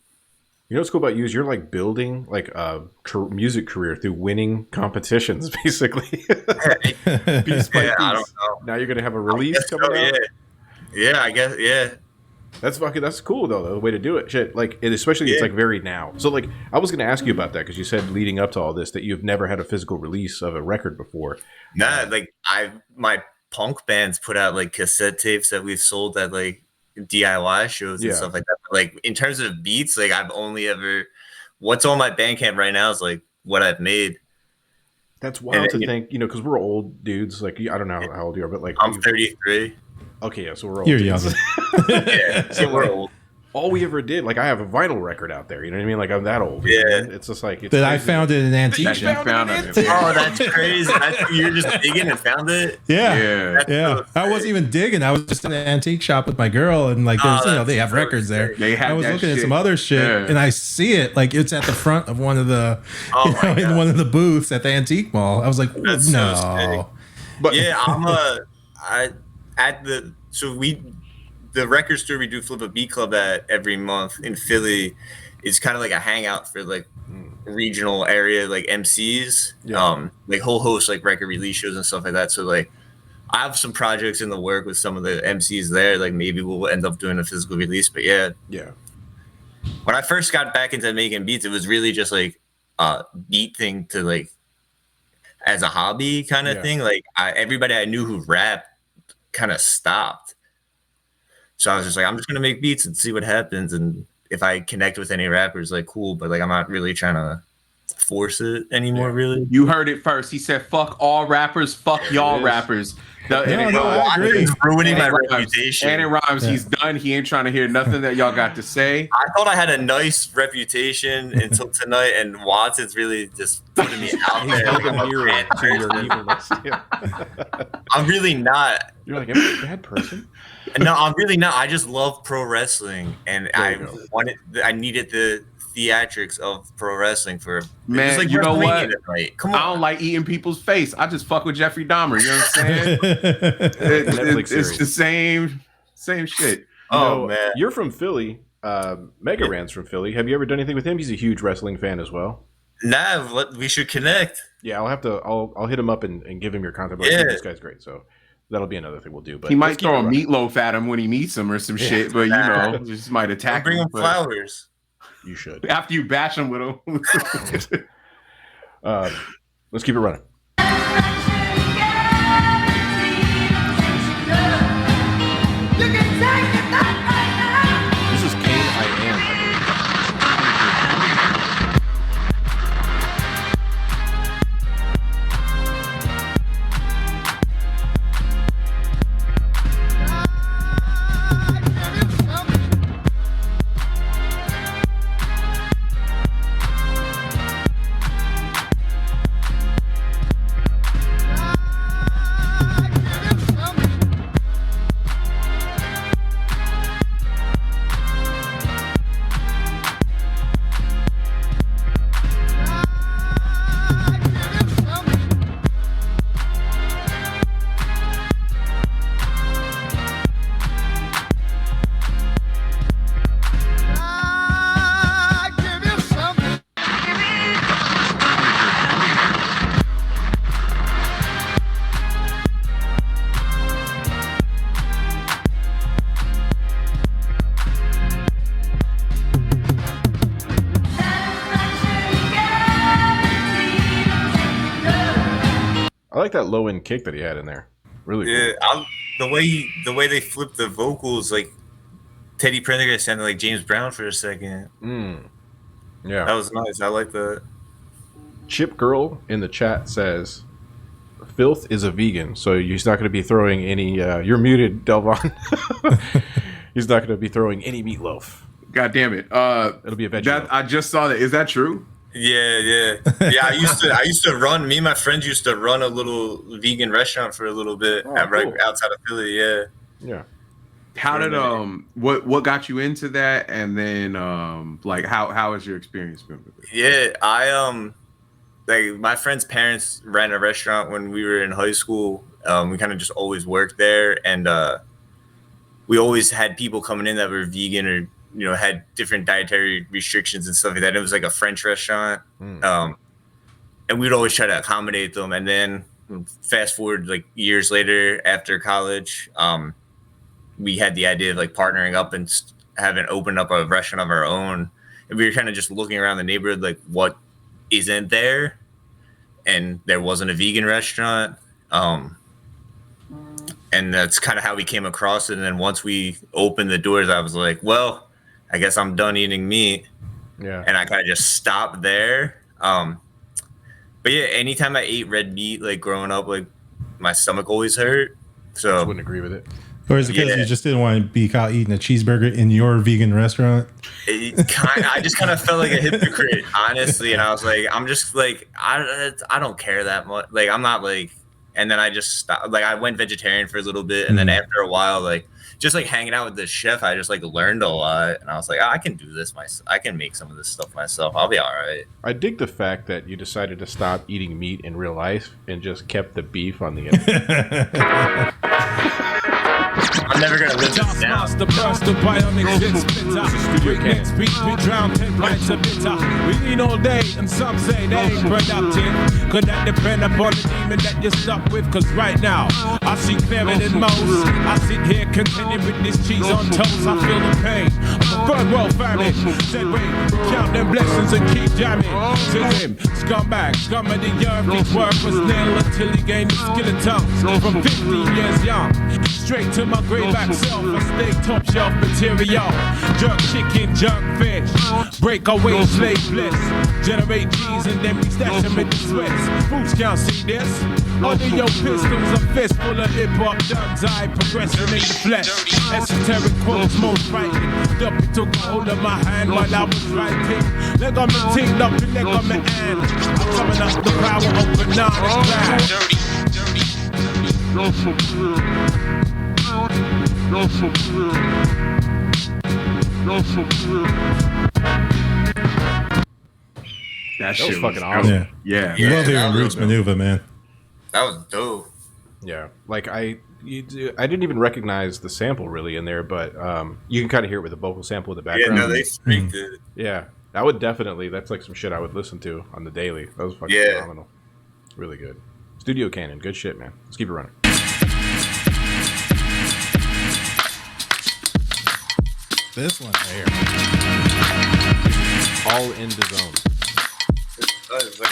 You know what's cool about you is you're like building like a music career through winning competitions, basically. Piece by piece. I don't know. Now you're gonna have a release coming out. Yeah, I guess. Yeah. That's cool though. The way to do it, shit. Like, and especially it's like very now. So like, I was going to ask you about that because you said leading up to all this that you've never had a physical release of a record before. Nah, like my punk bands put out like cassette tapes that we've sold at like DIY shows and stuff like that. But, like in terms of beats, like I've only ever what's on my Bandcamp right now is like what I've made. That's wild to think, because we're old dudes. Like I don't know how old you are, but like I'm 33. Okay, yeah, so we're old. You're young. Yeah, so we're old. All we ever did, like I have a vinyl record out there. You know what I mean? Like I'm that old. Yeah, it's just like that I found it in an antique shop. Oh, that's crazy! You're just digging and found it. Yeah. So I wasn't even digging. I was just in an antique shop with my girl, and like there's they have records there. I was looking at some other shit, and I see it like it's at the front of one of the, in one of the booths at the antique mall. I was like, that's no. So but yeah, the record store we do Flip a Beat Club at every month in Philly is kind of like a hangout for like regional area like MCs, like whole host like record release shows and stuff like that. So like I have some projects in the work with some of the MCs there. Like maybe we'll end up doing a physical release. But yeah. When I first got back into making beats, it was really just like a beat thing to like as a hobby kind of thing. Like everybody I knew who rapped kind of stopped. So I was just like, I'm just gonna make beats and see what happens, and if I connect with any rappers, like cool, but like I'm not really trying to force it anymore. Really, you heard it first. He said, "Fuck all rappers, fuck y'all rappers." I agree. He's ruining my reputation. And it rhymes. He's done. He ain't trying to hear nothing that y'all got to say. I thought I had a nice reputation until tonight, and Watson's really just putting me out there. I'm really not. You're like, am I a bad person? No, I'm really not. I just love pro wrestling, and I needed the theatrics of pro wrestling for man. Like you know what? Come on. I don't like eating people's face. I just fuck with Jeffrey Dahmer. You know what I'm saying? It's the same shit. Man, you're from Philly. Mega Ran's from Philly. Have you ever done anything with him? He's a huge wrestling fan as well. Nah, we should connect. Yeah, I'll hit him up and give him your contact. Like, this guy's great. So that'll be another thing we'll do. But he might throw a meatloaf at him when he meets him or some shit. But just might attack him. Bring him flowers. You should. After you bash him with him. Let's keep it running. This is Kane I Am. like that low end kick that he had in there. Really cool. The way they flipped the vocals, like Teddy Pendergrass sounded like James Brown for a second. Yeah, that was nice. I like that. Chip Girl in the chat says, Philth is a vegan, so he's not going to be throwing any. You're muted, Delvon. He's not going to be throwing any meatloaf. God damn it! It'll be a veggie. I just saw that. Is that true? Yeah. I used to run. Me and my friends used to run a little vegan restaurant for a little bit right outside of Philly. Yeah. How did what got you into that, and then like how has your experience been with it? Yeah, I like my friend's parents ran a restaurant when we were in high school. We kind of just always worked there, and we always had people coming in that were vegan or had different dietary restrictions and stuff like that. It was like a French restaurant, and we'd always try to accommodate them. And then fast forward like years later after college, we had the idea of like partnering up and having opened up a restaurant of our own. And we were kind of just looking around the neighborhood, like what isn't there, and there wasn't a vegan restaurant. And that's kind of how we came across it. And then once we opened the doors, I was like, well, I guess I'm done eating meat. Yeah. And I kind of just stopped there. But yeah, anytime I ate red meat, like growing up, like my stomach always hurt. So I wouldn't agree with it. Or is it because you just didn't want to be caught eating a cheeseburger in your vegan restaurant? I just kind of felt like a hypocrite, honestly. And I was like, I'm just like, I don't care that much. Like, I'm not like, and then I just stopped. Like, I went vegetarian for a little bit. And then after a while, like, just like hanging out with the chef, I just like learned a lot. And I was like, I can do this myself. I can make some of this stuff myself. I'll be all right. I dig the fact that you decided to stop eating meat in real life and just kept the beef on the internet. I'm never gonna live this down. The next beat, we drown 10 pints of bitter. We eat all day, and some say they ain't productive. Could that depend upon the demon that you're stuck with? Cause right now, I see clearer than most. I sit here contented with this cheese on toast. I feel the pain of a third world famine. Said wait, count them blessings and keep jamming. To him, scumbag, scum of the earth. His work was nil until he gained the skill of tongues. From 15 years young, straight to my grave back self. I stay top shelf material. Jerk chicken, jerk fish. Break away slave bliss. Generate G's and then we stash them in the Swiss. Fools can't see this. Under your pistols, a fist full of hip-hop duns. I progressing in the flesh. Esoteric quotes, most frightening. Duppy took a hold of my hand while I was writing. Leg on me ting, up and leg on me hand. I'm coming up the power of banana grass. That was fucking awesome. Yeah. Love hearing Roots Maneuver, man. That was dope. Yeah, like I didn't even recognize the sample really in there, but you can kind of hear it with the vocal sample in the background. Yeah, no, they speak it. Yeah, that would definitely. That's like some shit I would listen to on the daily. That was fucking phenomenal. Really good. Studio Cannon, good shit, man. Let's keep it running. This one right here. All in the zone. That is like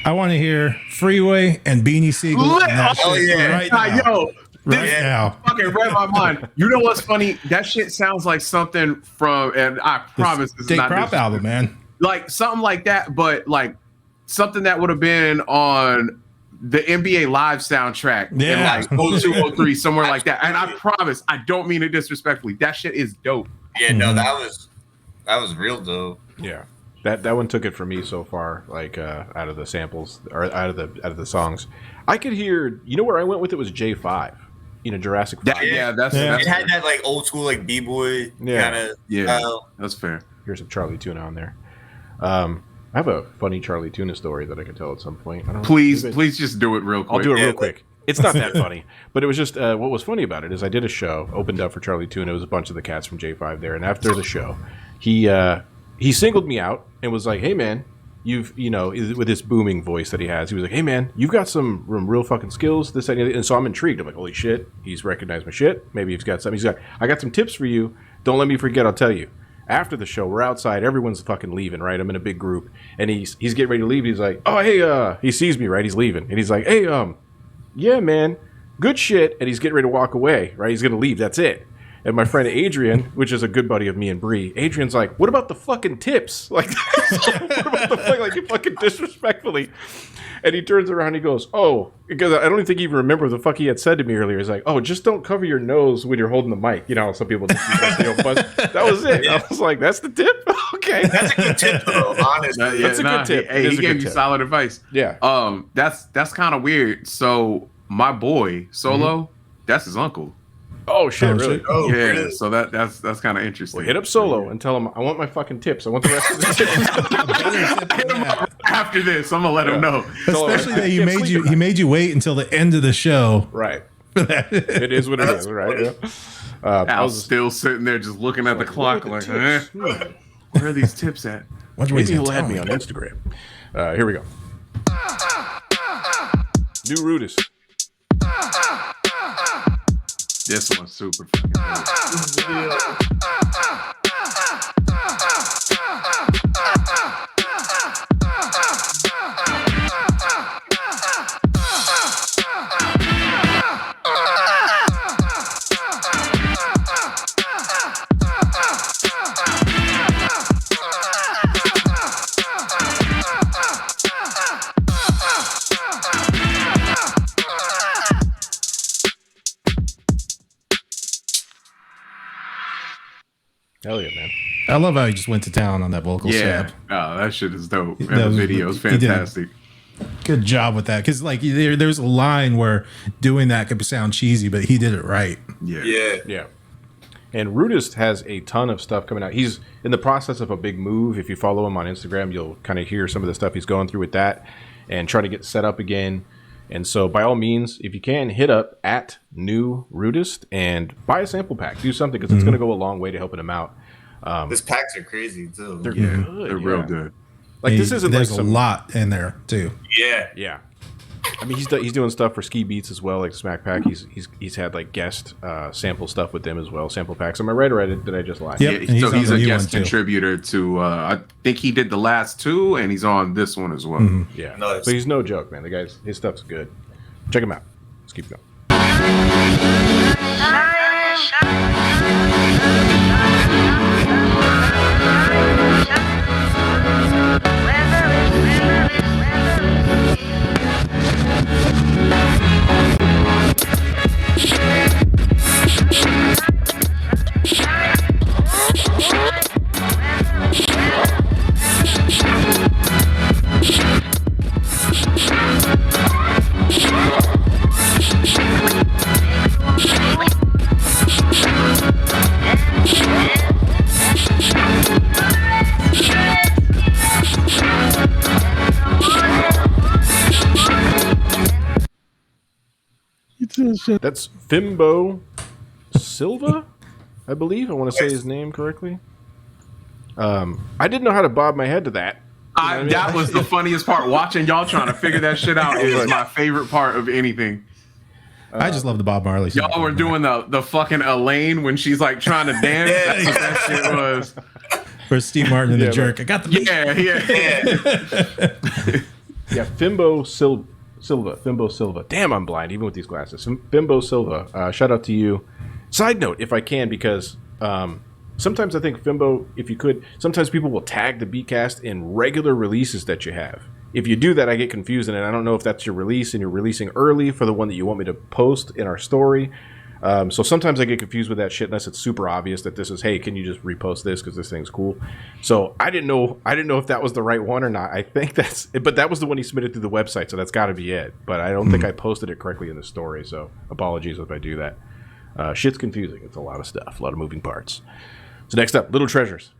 I want to hear Freeway and Beanie Siegel. Right now. Right now. Fucking read my mind. You know what's funny? That shit sounds like something from, and I promise this is State not Prop album, man. Like something like that, but like something that would have been on the NBA Live soundtrack in like 02, 03, somewhere like that. And I promise, I don't mean it disrespectfully. That shit is dope. Yeah, no, that was real dope. Yeah. That one took it for me so far, like out of the samples or out of the songs. I could hear, you know where I went with it was J5, Jurassic 5. That's it had that like old school like B-boy kind of style. That's fair. Here's some Charlie Tuna on there. I I have a funny Charlie Tuna story that I can tell at some point. I don't know. Please just do it real quick. I'll do it real quick. It's not that funny, but it was just what was funny about it is I did a show, opened up for Charlie Tuna. It was a bunch of the cats from J5 there, and after the show, he singled me out and was like, "Hey man, with this booming voice that he has, he was like, "Hey man, you've got some real fucking skills." This and so I'm intrigued. I'm like, "Holy shit, he's recognized my shit. Maybe he's got something." He's like, "I got some tips for you. Don't let me forget. I'll tell you." After the show, we're outside. Everyone's fucking leaving, right? I'm in a big group, and he's getting ready to leave. He's like, "Oh hey," he sees me, right? He's leaving, and he's like, "Hey, yeah, man, good shit." And he's getting ready to walk away, right? He's gonna leave. That's it. And my friend Adrian, which is a good buddy of me and Bree, Adrian's like, "What about the fucking tips? Like, what about the fuck? Like, you fucking disrespectfully." And he turns around and he goes, "Oh," because I don't even think he even remember what the fuck he had said to me earlier. He's like, "Oh, just don't cover your nose when you're holding the mic." You know, some people just that was it. I was like, "That's the tip?" Okay. That's a good tip, though, honestly. That's a good tip. He gave you solid advice. Yeah. That's kind of weird. So my boy, Solo, that's his uncle. Oh shit! Really? Oh, yeah. really? So that's kind of interesting. Well, hit up Solo and tell him I want my fucking tips. I want the rest of the tips. After this, I'm gonna let him know. Especially that he made you wait until the end of the show. Right. It is what it is, right? Yeah. I was still sitting there just looking at the clock like, where are these tips at? Maybe he'll add me on Instagram. Here we go. New Rudis. This one's super fucking good. Hell yeah, man. I love how he just went to town on that vocal stab. Oh, that shit is dope. And the video is fantastic. Good job with that. Because like there's a line where doing that could sound cheesy, but he did it right. Yeah. And Rudist has a ton of stuff coming out. He's in the process of a big move. If you follow him on Instagram, you'll kind of hear some of the stuff he's going through with that and trying to get set up again. And so by all means, if you can, hit up at New Rudist and buy a sample pack. Do something because it's going to go a long way to helping him out. These packs are crazy too. They're good. They're real good. Like this isn't there's like a lot in there too. Yeah. I mean, he's doing stuff for Ski Beats as well, like Smack Pack. He's had like guest sample stuff with them as well, sample packs. Am I right, or did I just lie? Yep. Yeah, so he's a guest one, contributor to. I think he did the last two, and he's on this one as well. Yeah. Nice. So he's no joke, man. His stuff's good. Check him out. Let's keep going. That's Fimbo Silva, I believe. I want to say his name correctly. I didn't know how to bob my head to that. That was the funniest part. Watching y'all trying to figure that shit out is my favorite part of anything. I just love the Bob Marley. Y'all were doing the fucking Elaine when she's like trying to dance. That's what that shit was. For Steve Martin and the Jerk. I got the beat. Yeah, Fimbo Silva. Damn, I'm blind, even with these glasses. Fimbo Silva. Shout out to you. Side note, if I can, because sometimes I think Fimbo, if you could, sometimes people will tag the Beatcast in regular releases that you have. If you do that, I get confused, and I don't know if that's your release and you're releasing early for the one that you want me to post in our story. So sometimes I get confused with that shit unless it's super obvious that this is, hey, can you just repost this because this thing's cool. So I didn't know if that was the right one or not. I think but that was the one he submitted through the website, so that's got to be it. But I don't think I posted it correctly in the story, so apologies if I do that. Shit's confusing. It's a lot of stuff, a lot of moving parts. So next up, Little Treasures.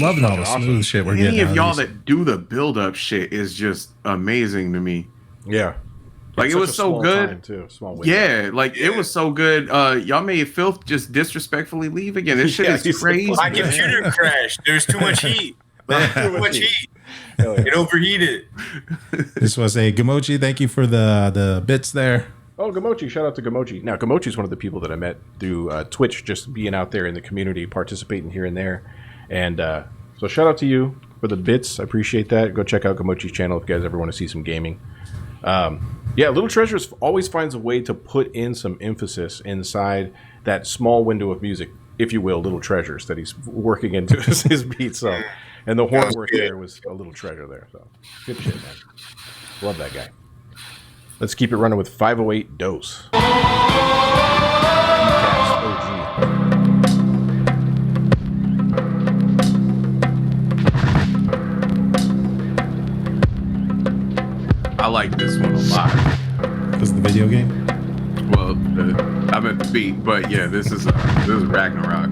loving all the smooth shit we're getting. Any of y'all that do the build up shit is just amazing to me. Yeah. Like it was so good. Small window. Yeah, like it was so good. Y'all made Philth just disrespectfully leave again. This shit is crazy. My computer crashed. There's too much heat. Too much heat. It overheated. This was a Gamochi. Thank you for the bits there. Oh, Gamochi. Shout out to Gamochi. Now, Gamochi is one of the people that I met through Twitch, just being out there in the community, participating here and there. And so shout out to you for the bits. I appreciate that. Go check out Gamochi's channel if you guys ever want to see some gaming. Yeah, Little Treasures always finds a way to put in some emphasis inside that small window of music, if you will, Little Treasures that he's working into his beats. So, and the horn work there was a little treasure there. So good shit, man. Love that guy. Let's keep it running with 508 Dose. Beatcast OG. I like this one a lot. Because of the video game? Well, I meant the beat, but yeah, this is Ragnarok.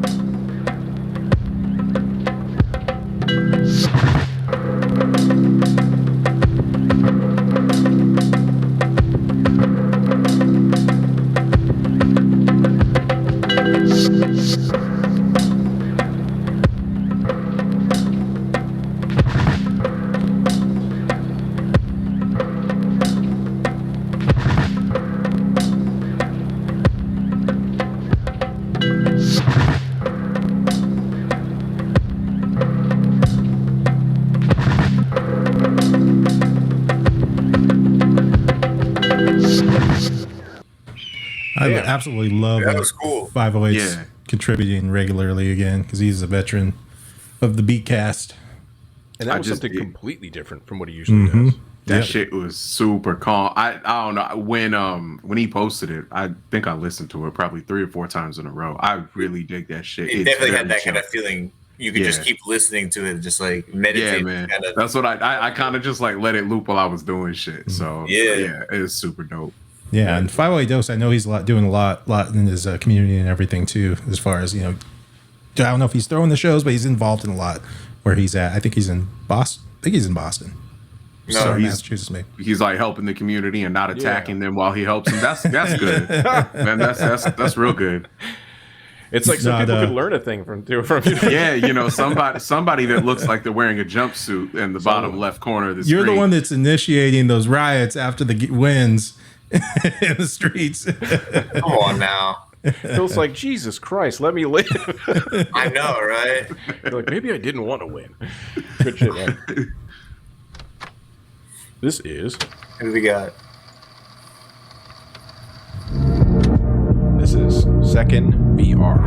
I absolutely love that. Was cool. 508's contributing regularly again because he's a veteran of the Beatcast. And that was something completely different from what he usually does. That shit was super calm. I don't know when he posted it. I think I listened to it probably 3 or 4 times in a row. I really dig that shit. It definitely had that kind of feeling. You could just keep listening to it, just like meditate. Yeah, man. That's what I kind of just like let it loop while I was doing shit. So yeah, it was super dope. Yeah, and 508 Dose, I know he's doing a lot in his community and everything too. As far as I don't know if he's throwing the shows, but he's involved in a lot where he's at. I think he's in Boston. No, so Massachusetts, maybe. He's like helping the community and not attacking them while he helps them. That's good, man. That's real good. It's like some people could learn a thing from you. Yeah, somebody that looks like they're wearing a jumpsuit in the bottom left corner of the screen. You're the one that's initiating those riots after the wins in the streets. Come on now. Feels like, Jesus Christ, let me live. I know, right? You're like, maybe I didn't want to win. Good shit, man. This is... Who we got? This is Second VR.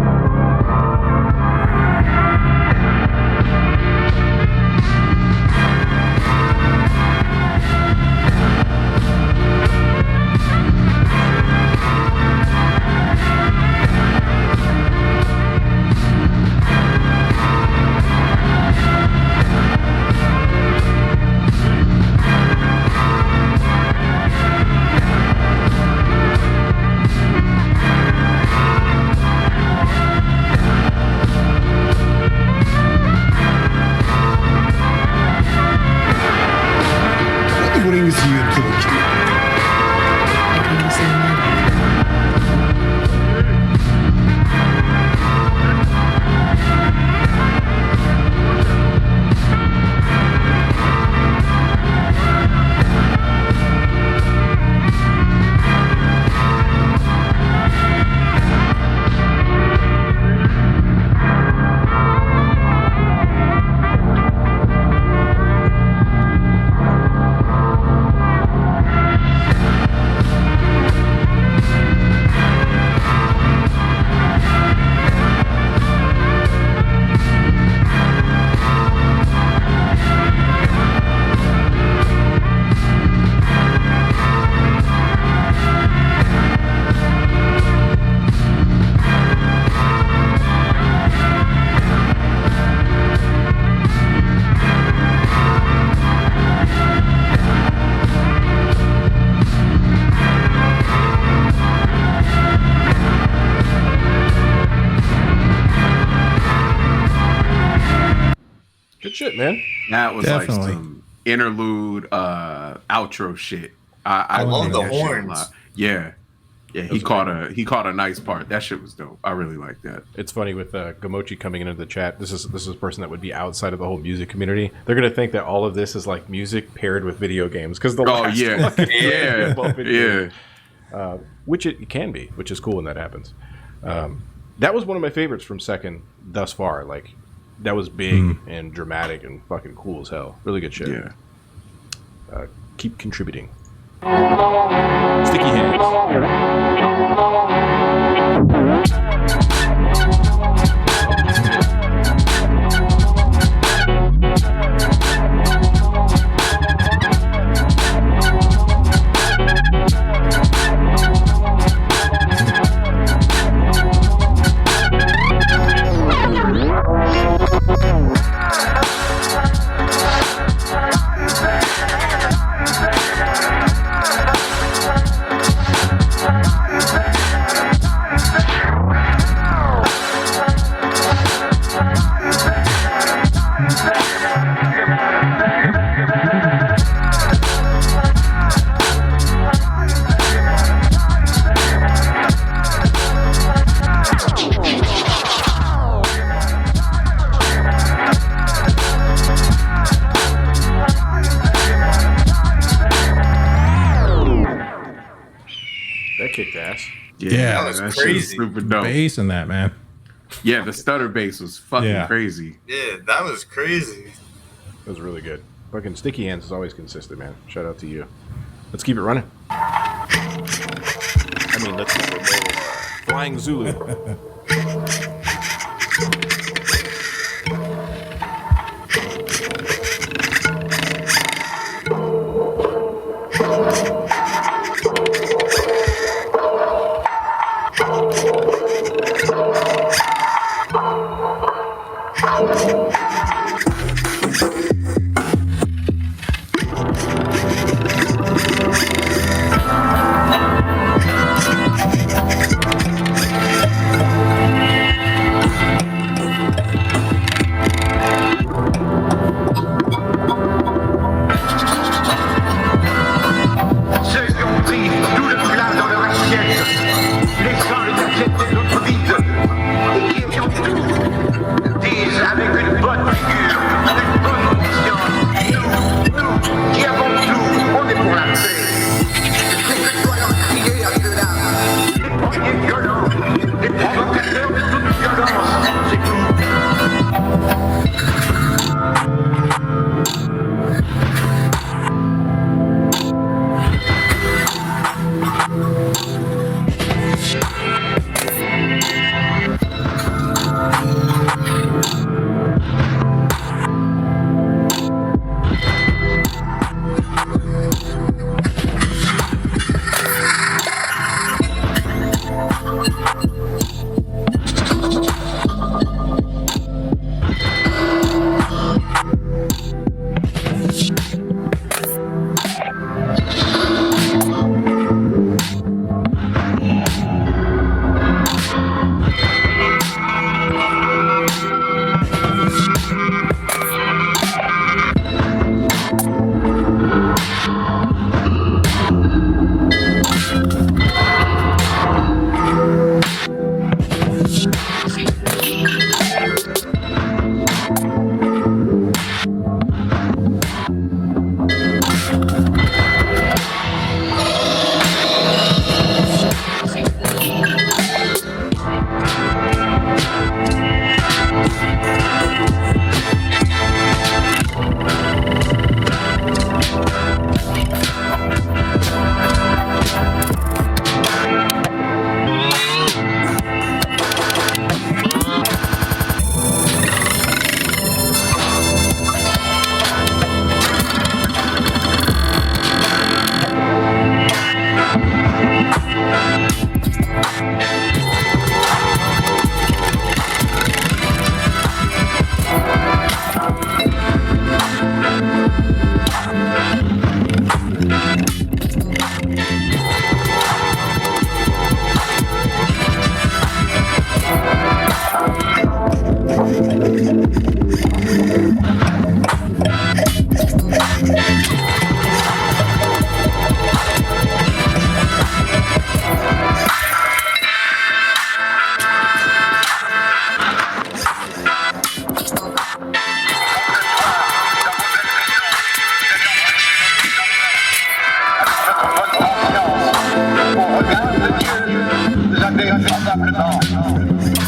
shit, man. That was Definitely. like some interlude, outro shit. I love dig the that shit a horns. lot. Yeah. Yeah, he caught a nice part. That shit was dope. I really like that. It's funny with Gamochi coming into the chat. This is a person that would be outside of the whole music community. They're gonna think that all of this is like music paired with video games because which it can be, which is cool when that happens. That was one of my favorites from Second thus far. Like that was big and dramatic and fucking cool as hell. Really good shit. Yeah. Keep contributing. Sticky hands. That kicked ass. Yeah, that was shit crazy. super dope. Bass in that, man. Yeah, the stutter bass was fucking crazy. Yeah, that was crazy. That was really good. Fucking Sticky Hands is always consistent, man. Shout out to you. Let's keep it running. I mean, let's keep it rolling. Flying Zulu.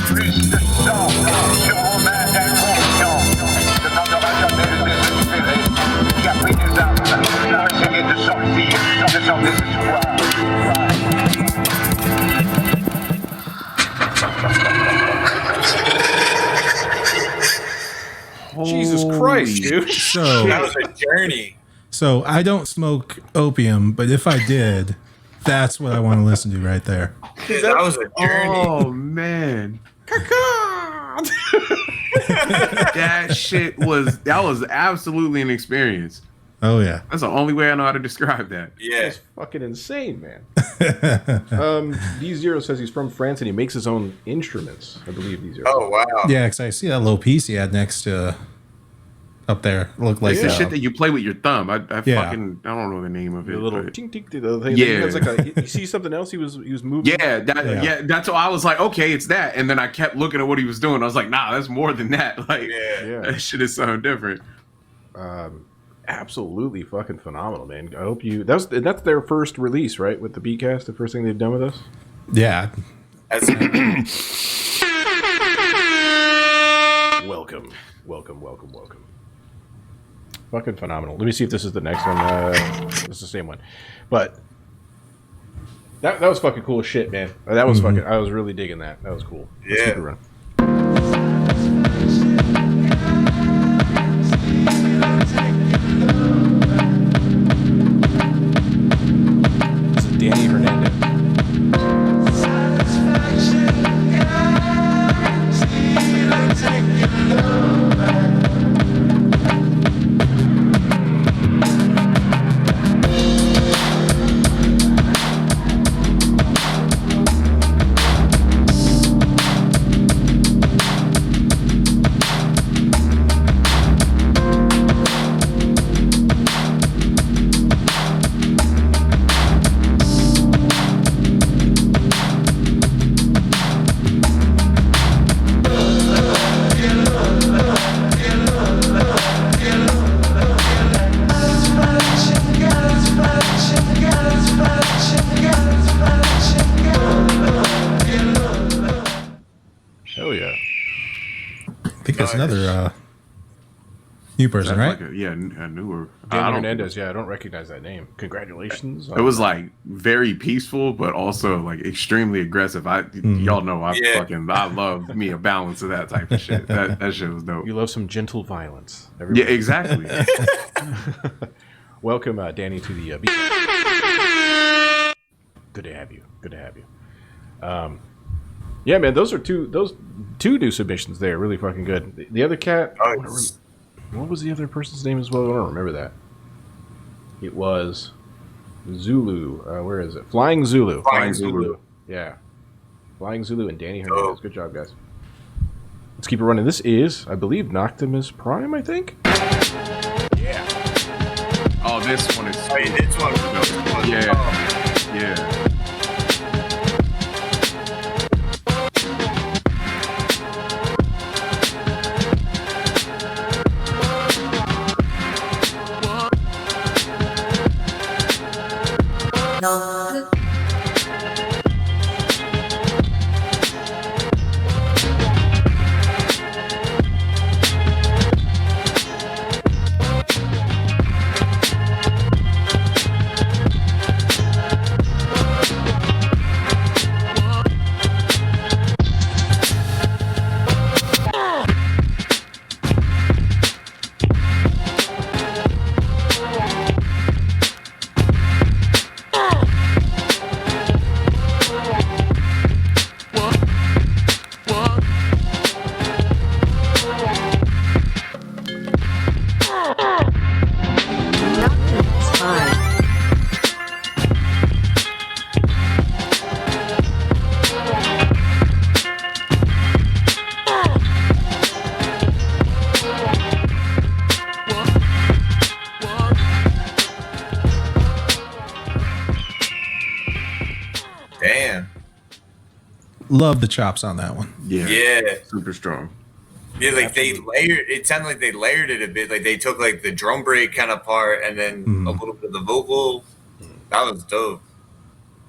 Plus de sang sur vos mains inconscients. Ce n'en aura jamais le désespéré qui a pris des armes pour essayer de sortir de son désespoir. Jesus Christ, dude. So That was a journey. So I don't smoke opium, but if I did, that's what I want to listen to right there. That was a journey. Oh man. that was absolutely an experience. Oh yeah. That's the only way I know how to describe that. Yeah. It's fucking insane, man. D0 says he's from France and he makes his own instruments. I believe D0. Oh wow. Yeah, because I see that little piece he had next to up there. Looked like It's the shit that you play with your thumb. I don't know the name of it. The little but- tink tink, the thing. Yeah. It's like you see something else. He was moving. Yeah, that's why I was like, okay, it's that. And then I kept looking at what he was doing. I was like, nah, that's more than that. Like, that shit is something different. Absolutely fucking phenomenal, man. I hope you. That's their first release, right? With the Beatcast, the first thing they've done with us. Yeah. Welcome. Fucking phenomenal. Let me see if this is the next one. It's the same one, but that was fucking cool as shit, man. That was fucking. I was really digging that. That was cool. Let's keep it running. This is Danny Hernandez. Hell yeah. I think that's another new person, right? Like a newer. Danny Hernandez. Yeah, I don't recognize that name. Congratulations. It was like very peaceful, but also like extremely aggressive. Y'all know I love me a balance of that type of shit. That shit was dope. You love some gentle violence. Yeah, exactly. Welcome, Danny, to the beat. Good to have you. Yeah, man, those two new submissions there, really fucking good. The other cat, what was the other person's name as well? I don't remember that. It was Zulu. Where is it? Flying Zulu. Flying Zulu. Yeah. Flying Zulu and Danny Hernandez. Good job, guys. Let's keep it running. This is, I believe, Noctimus Prime, I think? Yeah. Oh, this one is. This one. Yeah. Love the chops on that one. Yeah. Super strong. Yeah, like they layered. It sounded like they layered it a bit. Like they took like the drum break kind of part, and then a little bit of the vocal. That was dope.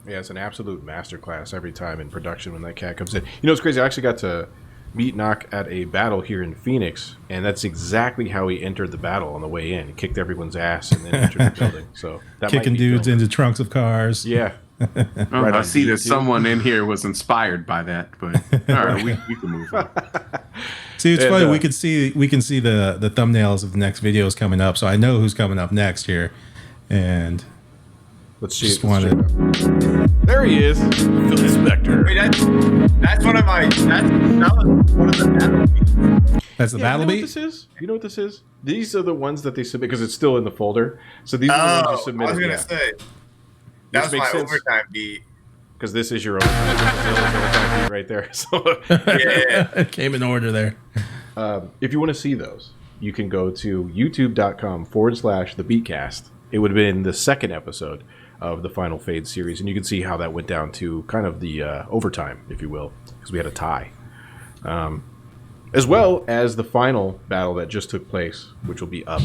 Yeah, it's an absolute masterclass every time in production when that cat comes in. You know, it's crazy. I actually got to meet Knock at a battle here in Phoenix, and that's exactly how he entered the battle on the way in. He kicked everyone's ass and then entered the building. So that Kicking dudes into trunks of cars. Yeah. Right, I see that someone in here was inspired by that, but all right, we can move on. See, it's funny. We can see the thumbnails of the next videos coming up, so I know who's coming up next here. And let's see. There he is, Philth Spector. Wait, that's one of my. That was one of the battle beats. That's the battle beat. You know what this is? You know what this is? These are the ones that they submit because it's still in the folder. So these are the ones you submitted. I was gonna say that was my overtime beat. Because this is your overtime beat right there. So yeah, it came in order there. If you want to see those, you can go to youtube.com/the Beatcast. It would have been the second episode of the Final Fade series, and you can see how that went down to kind of the overtime, if you will, because we had a tie. As well as the final battle that just took place, which will be up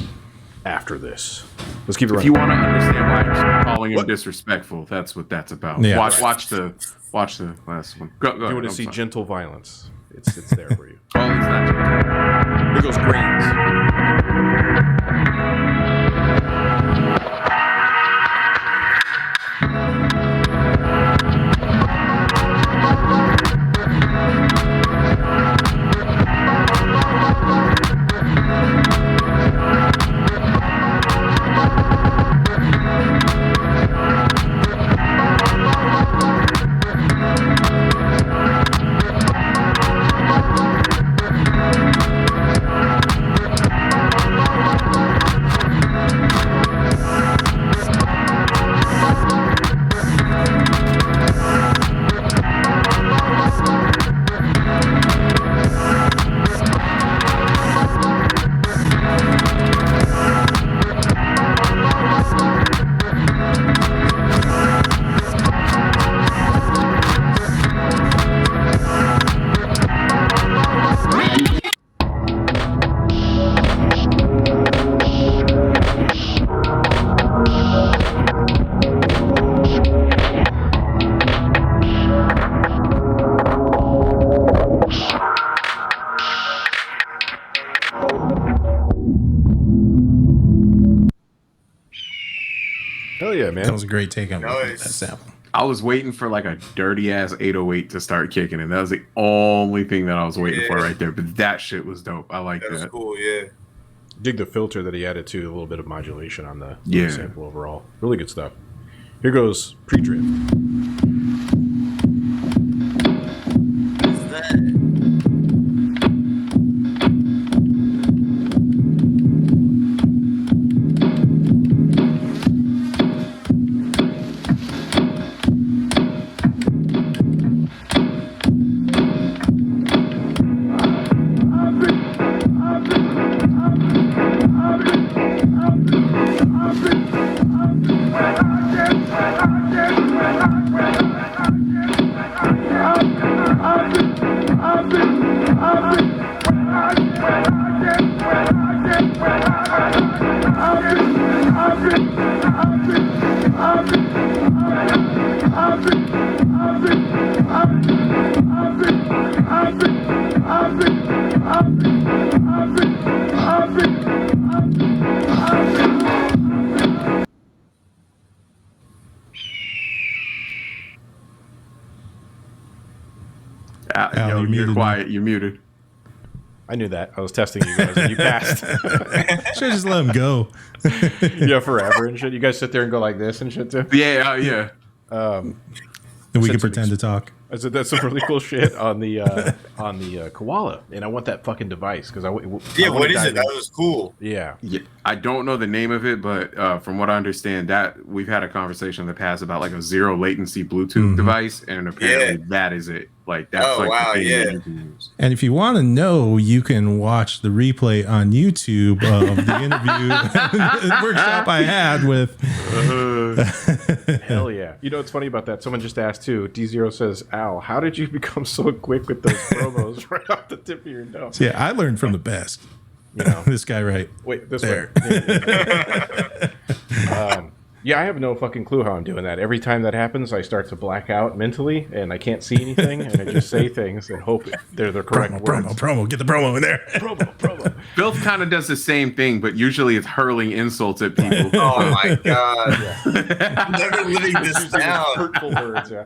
after this. Let's keep it running. If you want to understand why I'm calling him disrespectful, that's what that's about. Yeah, watch the last one. Go if you want to see gentle violence, it's there for you. Oh, it's not gentle. Here goes Grains. Hell yeah, man. That was a great take on Nice. that sample. I was waiting for like a dirty ass 808 to start kicking, and that was the only thing that I was waiting for right there. But that shit was dope. I like that. That was cool, yeah. Dig the filter that he added to a little bit of modulation on the Yeah. sample overall. Really good stuff. Here goes pre-drift. What's that? Al, Yo, you're you're muted quiet. You're muted. I knew that. I was testing you guys, and you passed. Should just let him go. Yeah, forever and shit. You guys sit there and go like this and shit too. Yeah, yeah. And we can pretend to talk. I said that's some really cool shit on the koala, and I want that fucking device because What is it? That was cool. Yeah. Yeah, I don't know the name of it, but from what I understand, that we've had a conversation in the past about like a zero latency Bluetooth device, and apparently that is it. Like that's Oh, like wow, the thing yeah. that you can use. And if you want to know, you can watch the replay on YouTube of the interview workshop I had with. Hell yeah. You know what's funny about that? Someone just asked too. D0 says, Al, how did you become so quick with those promos right off the tip of your nose? So yeah, I learned from the best. You know. This guy right Wait, this there. way. Yeah, I have no fucking clue how I'm doing that. Every time that happens, I start to black out mentally, and I can't see anything, and I just say things and hope they're the correct words. Promo. Get the promo in there. Promo. Philth kind of does the same thing, but usually it's hurling insults at people. Oh my god! Never living this down. Hurtful words. Yeah.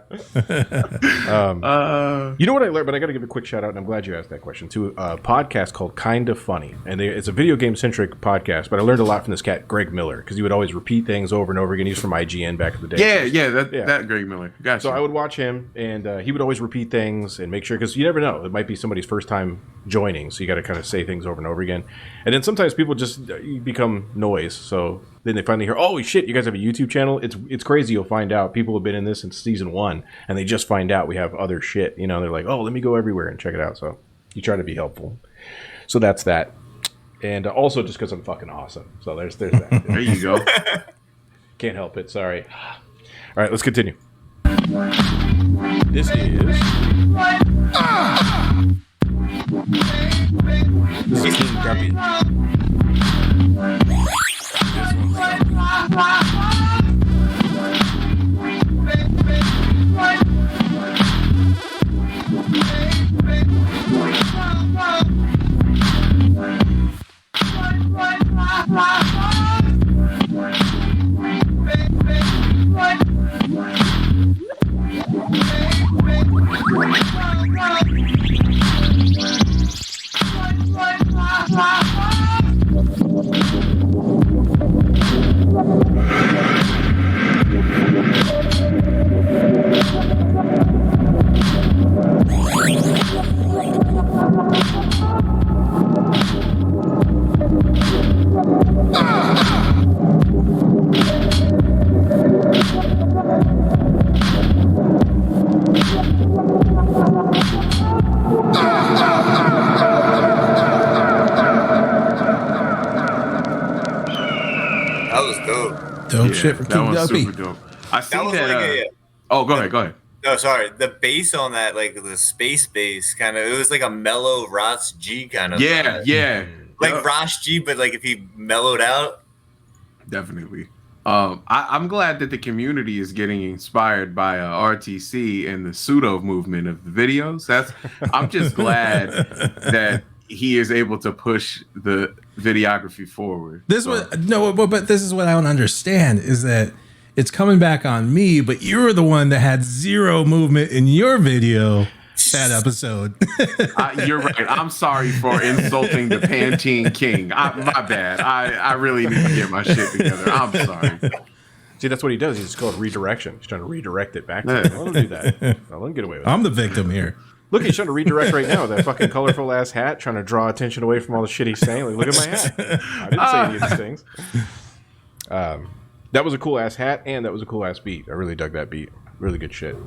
You know what I learned? But I got to give a quick shout out, and I'm glad you asked that question to a podcast called Kinda Funny, and it's a video game centric podcast. But I learned a lot from this cat, Greg Miller, because he would always repeat things over and over again. He's from IGN back in the day. That Greg Miller. Gotcha. So I would watch him, and he would always repeat things and make sure, because you never know, it might be somebody's first time joining, so you got to kind of say things over and over again. And then sometimes people just become noise, so then they finally hear, oh shit, you guys have a YouTube channel? It's crazy. You'll find out people have been in this since season 1, and they just find out we have other shit. You know, they're like, oh, let me go everywhere and check it out. So you try to be helpful. So that's that. And also just because I'm fucking awesome. So there's that. There you go. Can't help it. Sorry. All right, let's continue. This is King Guppy. Dope shit for King Guppy. Super dope. I see that. Like oh, go ahead. No, sorry. The bass on that, like the space bass, kind of, it was like a mellow Ross G kind of. Yeah. Like Ross G, but like if he mellowed out. Definitely. I'm glad that the community is getting inspired by RTC and the pseudo movement of the videos. I'm just glad that he is able to push the videography forward. But this is what I don't understand is that it's coming back on me, but you're the one that had zero movement in your video that episode. You're right. I'm sorry for insulting the Pantene King. My bad. I really need to get my shit together. I'm sorry. See, that's what he does. He's called redirection. He's trying to redirect it back. Let him do that. Let him get away with it. I'm the victim here. Look, he's trying to redirect right now. That fucking colorful ass hat, trying to draw attention away from all the shit he's saying. Like, look at my hat. I didn't say any of these things. That was a cool ass hat, and that was a cool ass beat. I really dug that beat. Really good shit.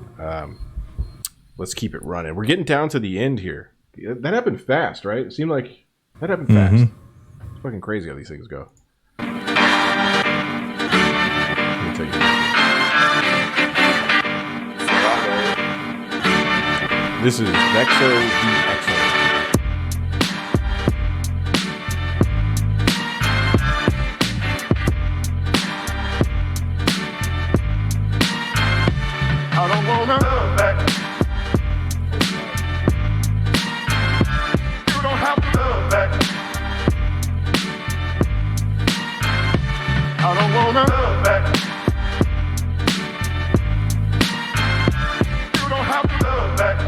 Let's keep it running. We're getting down to the end here. That happened fast, right? It seemed like that happened fast. It's fucking crazy how these things go. Let me tell you. This is Vexo DXO. I don't wanna love that. You don't have to love that. I don't wanna love that. You don't have to love that.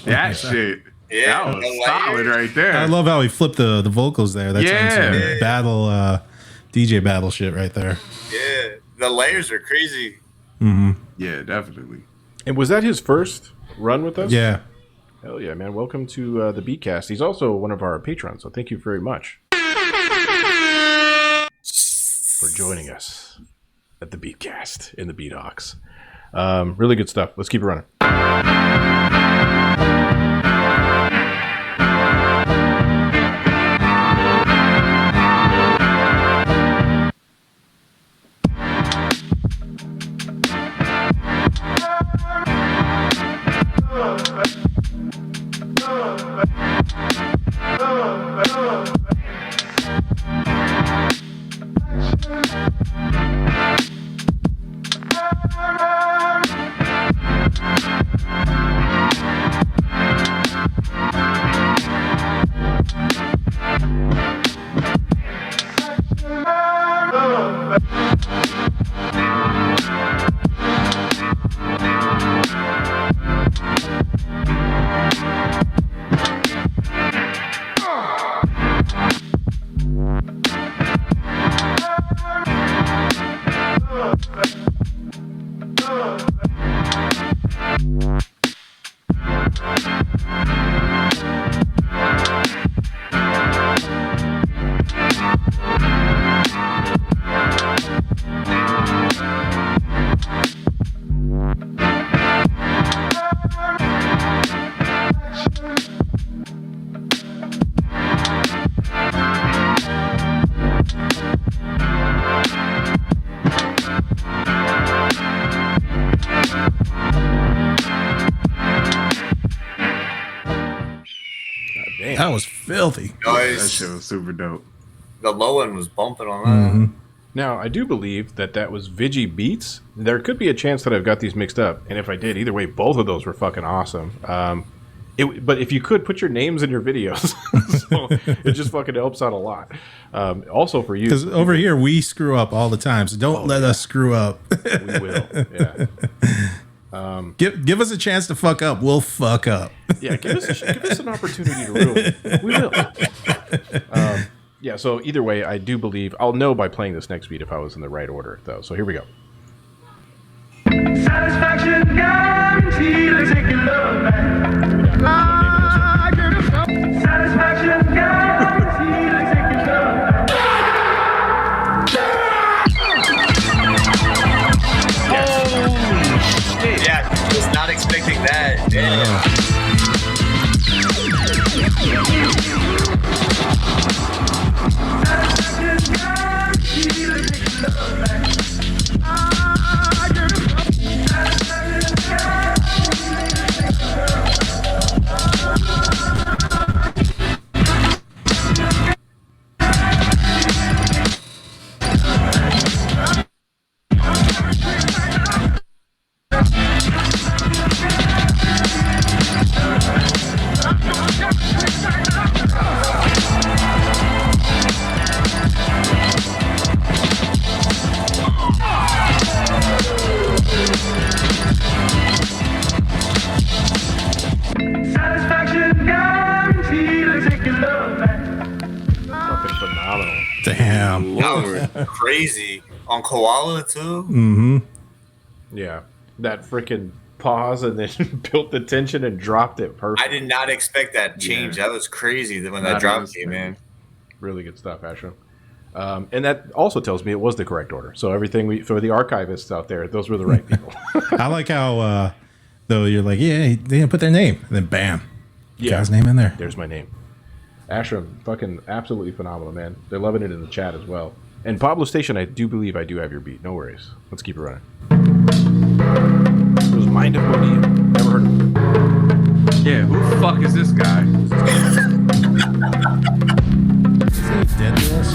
That shit. Yeah, that was solid right there. I love how he flipped the vocals there. That's on some battle DJ battle shit right there. Yeah, the layers are crazy. Yeah, definitely. And was that his first run with us? Yeah. Hell yeah, man. Welcome to the Beatcast. He's also one of our patrons, so thank you very much for joining us at the Beatcast in the Beatbox. Really good stuff. Let's keep it running. That was filthy. That shit was super dope. The low end was bumping on that. Now, I do believe that was Vigi Beats. There could be a chance that I've got these mixed up. And if I did, either way, both of those were fucking awesome. But if you could, put your names in your videos. So it just fucking helps out a lot. Also for you. Because over here, we screw up all the time. So don't let us screw up. We will. Yeah. Give us a chance to fuck up. We'll fuck up. Yeah, give us an opportunity to ruin. We will. Yeah, so either way, I do believe I'll know by playing this next beat if I was in the right order, though. So here we go. Satisfaction guaranteed. Let's take your love back. Satisfaction guaranteed. Let's take your love back. Oh shit! Yeah, was not expecting that. Satisfaction guaranteed. Let's take your love back. Fucking phenomenal. Damn. That was crazy. On Koala too. Mm-hmm. Yeah, that freaking pause and then built the tension and dropped it perfect. I did not expect that change. That was crazy when that drop came in. Really good stuff, Ashram. And that also tells me it was the correct order. So everything for the archivists out there, those were the right people. I like how though you're like, yeah, they didn't put their name, and then bam, guy's name in there. There's my name. Ashram, fucking absolutely phenomenal, man. They're loving it in the chat as well. And Pablo Station, I do believe I do have your beat. No worries. Let's keep it running. It was Mind of Modium. Never heard of him. Yeah, who the fuck is this guy? Is he dead to us?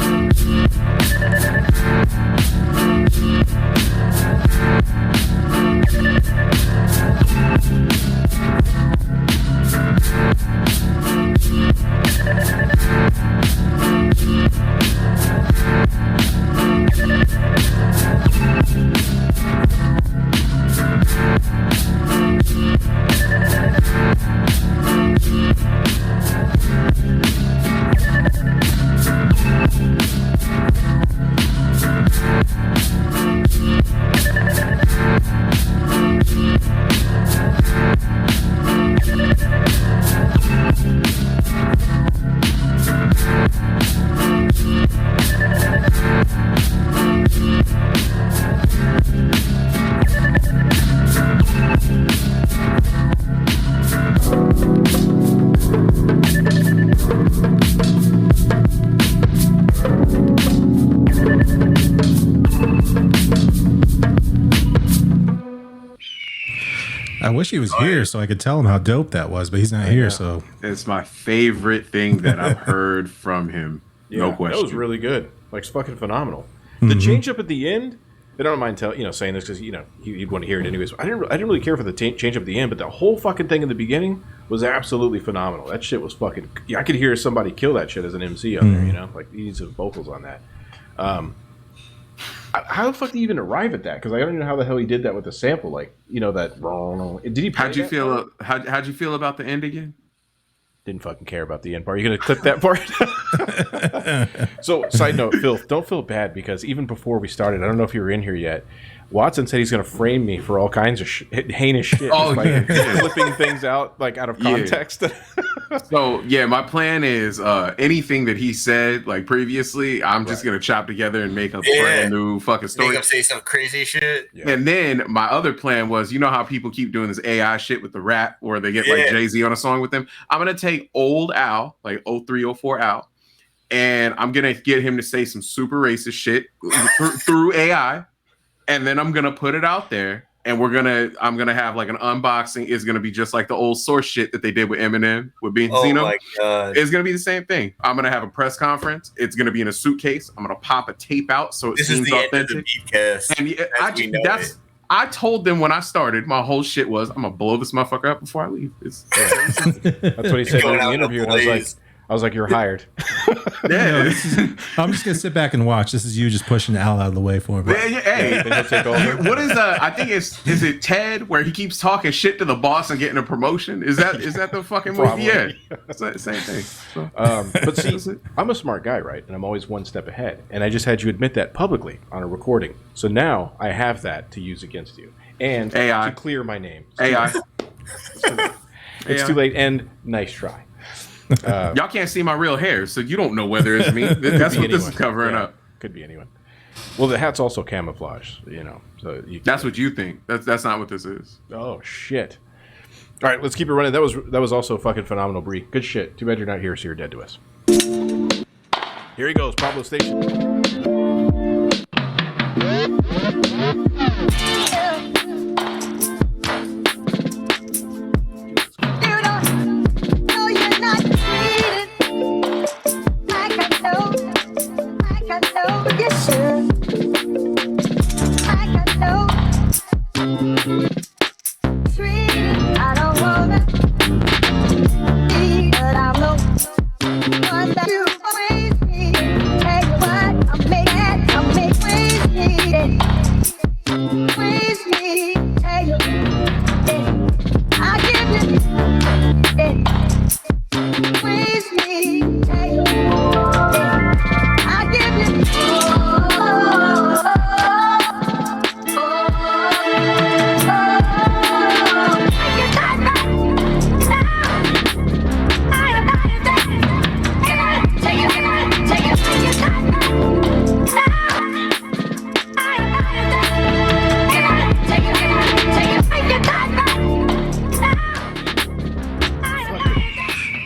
I wish he was here so I could tell him how dope that was, but he's not here. So it's my favorite thing that I've heard from him. No question. That was really good. Like, it's fucking phenomenal. The change up at the end. I don't mind saying this because you'd want to hear it anyways. I didn't really care for the change up at the end, but the whole fucking thing in the beginning was absolutely phenomenal. That shit was fucking. Yeah, I could hear somebody kill that shit as an MC on there. Like, he needs some vocals on that. How the fuck did he even arrive at that? Because I don't even know how the hell he did that with the sample. Like, that. Did he? How'd you feel? How'd you feel about the end again? Didn't fucking care about the end part. Are you gonna clip that part? So, side note, Phil, don't feel bad because even before we started, I don't know if you were in here yet. Watson said he's going to frame me for all kinds of heinous shit. Oh, like flipping things out like out of context. So yeah, my plan is anything that he said like previously, I'm just gonna chop together and make a brand new fucking story. Make him say some crazy shit. Yeah. And then my other plan was, you know how people keep doing this AI shit with the rap where they get like Jay-Z on a song with them? I'm gonna take old Al, like 03, 04 Al, and I'm gonna get him to say some super racist shit through AI, and then I'm gonna put it out there. And I'm gonna have like an unboxing. It's gonna be just like the old source shit that they did with Eminem with Benzino. Oh my god! It's gonna be the same thing. I'm gonna have a press conference. It's gonna be in a suitcase. I'm gonna pop a tape out so it seems authentic. End of the Beatcast. And I told them when I started, my whole shit was I'm gonna blow this motherfucker up before I leave. That's what he said in the interview. And I was like, you're hired. Yeah. I'm just gonna sit back and watch. This is you just pushing Al out of the way for me. Hey, what is I think is it Ted where he keeps talking shit to the boss and getting a promotion? Is that the fucking movie? Yeah, it's the same thing. So. But see, I'm a smart guy, right? And I'm always one step ahead. And I just had you admit that publicly on a recording. So now I have that to use against you and AI. to clear my name. So AI. It's too late. And nice try. Y'all can't see my real hair, so you don't know whether it's me. That's what this is covering up. Could be anyone. Well, the hat's also camouflage, So that's what you think. That's not what this is. Oh shit! All right, let's keep it running. That was also fucking phenomenal, Bree. Good shit. Too bad you're not here, so you're dead to us. Here he goes, Pablo Station.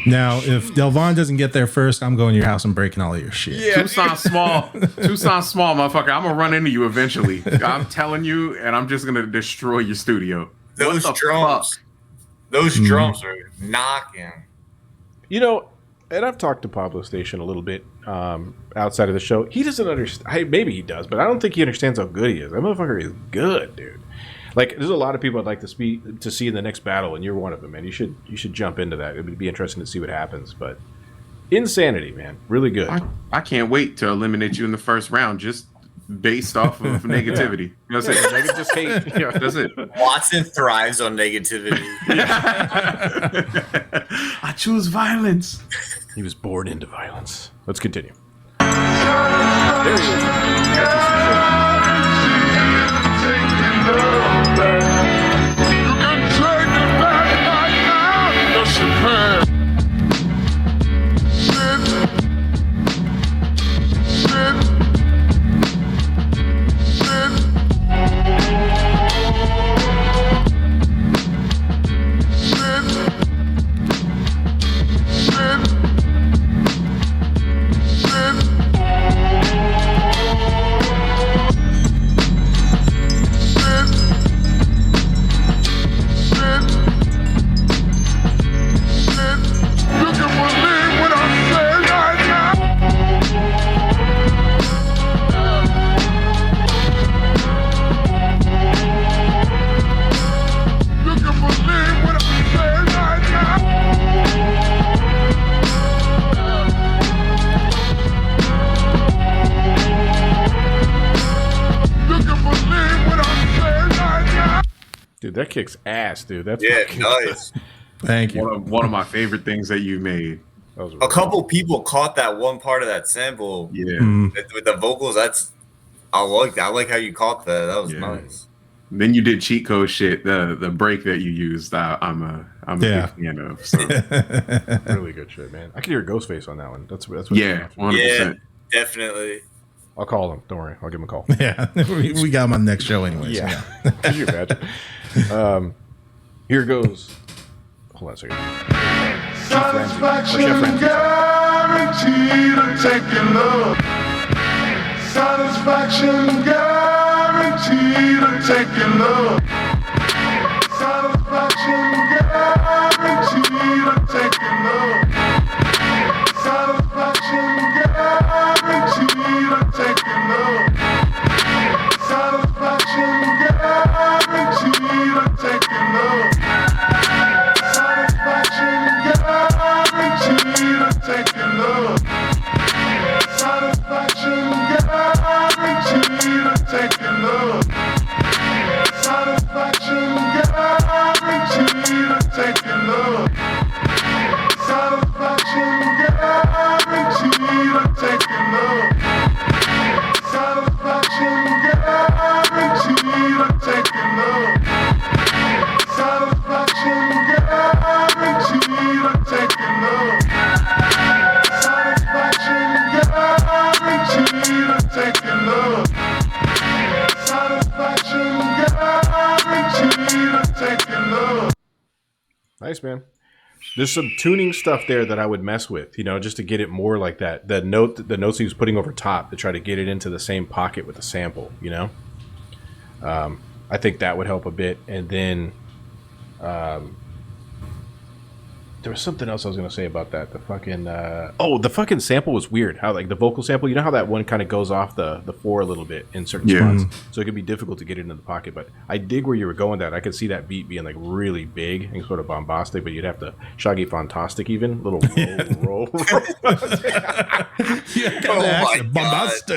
Now, if Delvon doesn't get there first, I'm going to your house and breaking all of your shit. Yeah, Tucson's small, motherfucker. I'm gonna run into you eventually. I'm telling you, and I'm just gonna destroy your studio. Those drums are knocking. And I've talked to Pablo Station a little bit outside of the show. He doesn't understand. Maybe he does, but I don't think he understands how good he is. That motherfucker is good, dude. Like, there's a lot of people I'd like to see in the next battle, and you're one of them, man. You should jump into that. It would be interesting to see what happens. But insanity, man, really good. I can't wait to eliminate you in the first round, just based off of negativity. You know what I'm saying? Just hate. Yeah, that's it. Watson thrives on negativity. I choose violence. He was born into violence. Let's continue. There he is. Dude, that kicks ass, dude. That's nice. Thank you. One of my favorite things that you made. A couple people caught that one part of that sample. Yeah. With the vocals, I like how you caught that. That was nice. Then you did cheat code shit. The break that you used, I'm a big fan of. So. Really good shit, man. I can hear Ghostface on that one. That's what. 100%. Yeah, definitely. I'll call him. Don't worry. I'll give him a call. Yeah, we got him on the next show anyways. Yeah. Can you imagine? Here goes. Hold on a second. Satisfaction guaranteed to take your love. Satisfaction guaranteed to take your love. Satisfaction guaranteed to take your love. Satisfaction guaranteed to take your love. Satisfaction guaranteed to take your love. Satisfaction guaranteed to take your love. Satisfaction guaranteed to take your love. Satisfaction guaranteed to take your love. Satisfaction guaranteed to take your love. Satisfaction guaranteed to take your love. Satisfaction guaranteed to take your love. Satisfaction guaranteed to take your love. Satisfaction guaranteed to take your love. Nice, man. There's some tuning stuff there that I would mess with, just to get it more like that. The notes he was putting over top to try to get it into the same pocket with the sample, I think that would help a bit. And then there was something else I was going to say about that. The fucking sample was weird. How like the vocal sample, how that one kind of goes off the four a little bit in certain spots. So it could be difficult to get it into the pocket. But I dig where you were going that. I could see that beat being like really big and sort of bombastic, but you'd have to Shaggy Fantastic even. Little roll. Bombastic.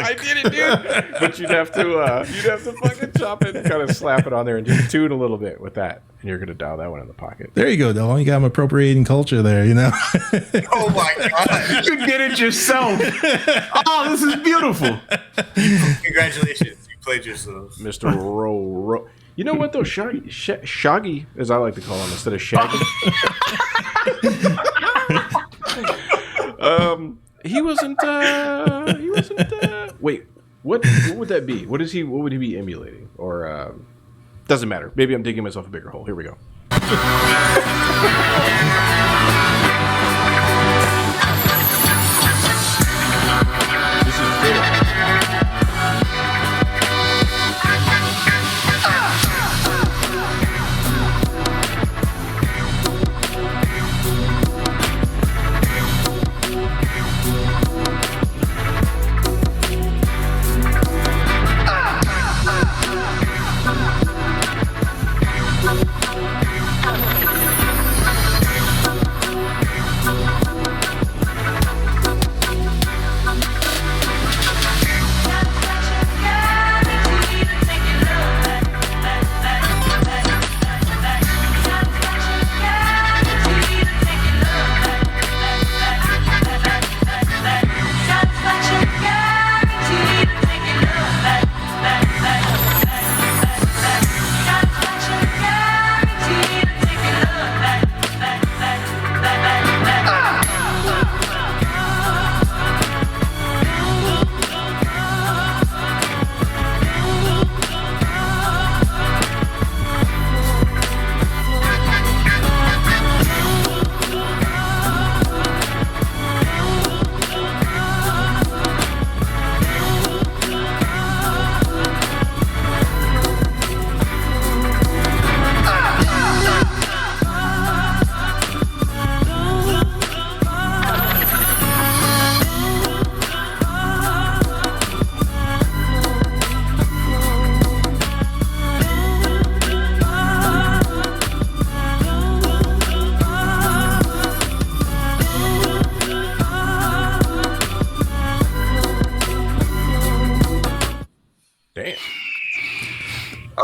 I did it, dude. But you'd have to fucking chop it and kind of slap it on there and just tune a little bit with that. And you're going to dial that one in the pocket. There you go, Dylan. You got him appropriating culture there, Oh my God. You did it yourself. Oh, this is beautiful. Congratulations. You played yourself. Mr. Roll. You know what, though? Shaggy, as I like to call him, instead of Shaggy. He wasn't. Wait, what would that be? What would he be emulating? Or doesn't matter. Maybe I'm digging myself a bigger hole. Here we go.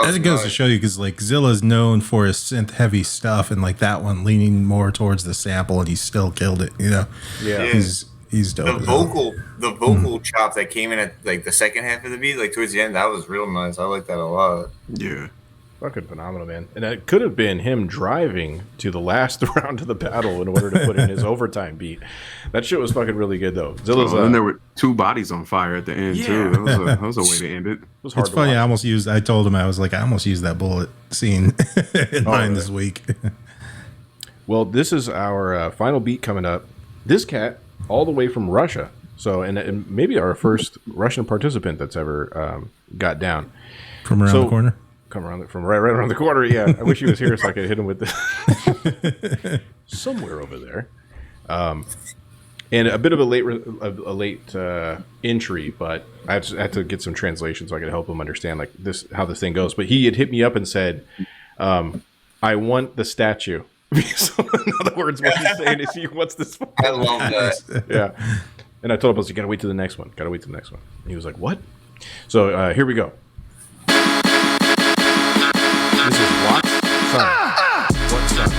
As it goes to show you, because like Zilla's known for his synth heavy stuff, and like that one leaning more towards the sample, and he still killed it. Yeah. He's dope. The vocal chop that came in at like the second half of the beat, like towards the end, that was real nice. I like that a lot. Yeah. Fucking phenomenal, man. And it could have been him driving to the last round of the battle in order to put in his overtime beat. That shit was fucking really good, though. Zilla's, and there were 2 bodies on fire at the end, too. That was a way to end it. It's funny. I told him, I was like, I almost used that bullet scene in mine this week. Well, this is our final beat coming up. This cat, all the way from Russia. So, and maybe our first Russian participant that's ever got down. From around the corner? From right around the corner. Yeah, I wish he was here so I could hit him with this. Somewhere over there. And a bit of a late entry, but I had to get some translation so I could help him understand like this how this thing goes. But he had hit me up and said, "I want the statue." So in other words, what he's saying is he wants this. I love that. Yeah. And I told him, I was like, "You gotta wait till the next one. Gotta wait till the next one." And he was like, "What?" So here we go. This is Watt's son. Watt's son.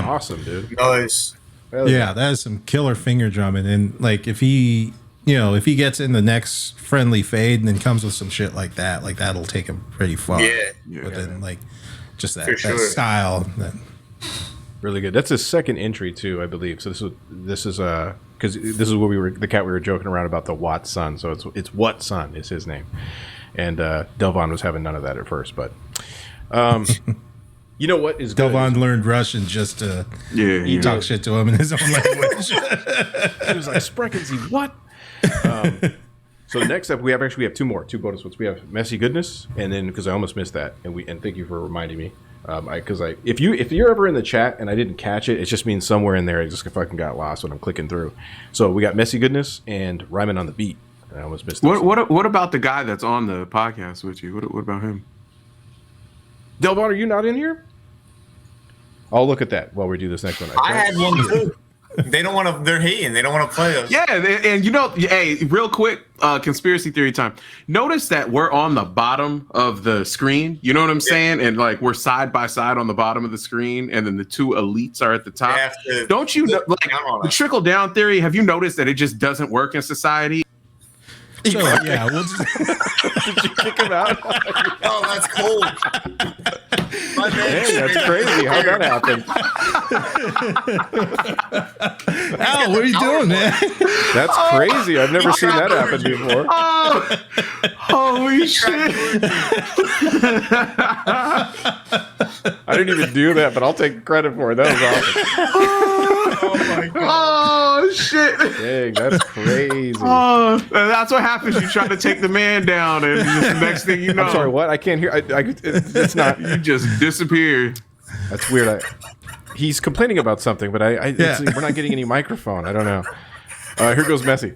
Awesome, dude. Nice. Yeah, that is some killer finger drumming. And like if he gets in the next friendly fade and then comes with some shit like that, like that'll take him pretty far. Yeah. But then like just that style. Really good. That's his second entry too, I believe. So this is because this is what we were joking around about the Watt son. So it's Watt son is his name, and Delvon was having none of that at first, but you know what is good? Delvon learned Russian just to talk shit to him in his own language. He was like, "Sprechen Sie what?" So next up, we have two bonus ones. We have Messy Goodness, and then because I almost missed that, and thank you for reminding me. If you're ever in the chat and I didn't catch it, it just means somewhere in there I just fucking got lost when I'm clicking through. So we got Messy Goodness and Rhyming on the Beat. I almost missed those. What about the guy that's on the podcast with you? What about him? Delvon, are you not in here? I'll look at that while we do this next one. I had one too. They don't want to. They're hating. They don't want to play us. Yeah, and hey, real quick, conspiracy theory time. Notice that we're on the bottom of the screen. You know what I'm saying? And like we're side by side on the bottom of the screen, and then the two elites are at the top. Don't you know, like the trickle down theory? Have you noticed that it just doesn't work in society? So, yeah, we'll just did you kick him out? Oh, that's cold. Hey, that's crazy. How'd that happen? Al, what are you doing, man? That's crazy. I've never seen that happen before. Oh, holy shit. I didn't even do that, but I'll take credit for it. That was awesome. Oh my god. Oh shit. Dang, that's crazy. Oh, that's what happens. You try to take the man down, and just the next thing you know, I'm sorry, what? I can't hear. It's not. you just disappear. That's weird. He's complaining about something, but we're not getting any microphone. I don't know. Here goes Messi.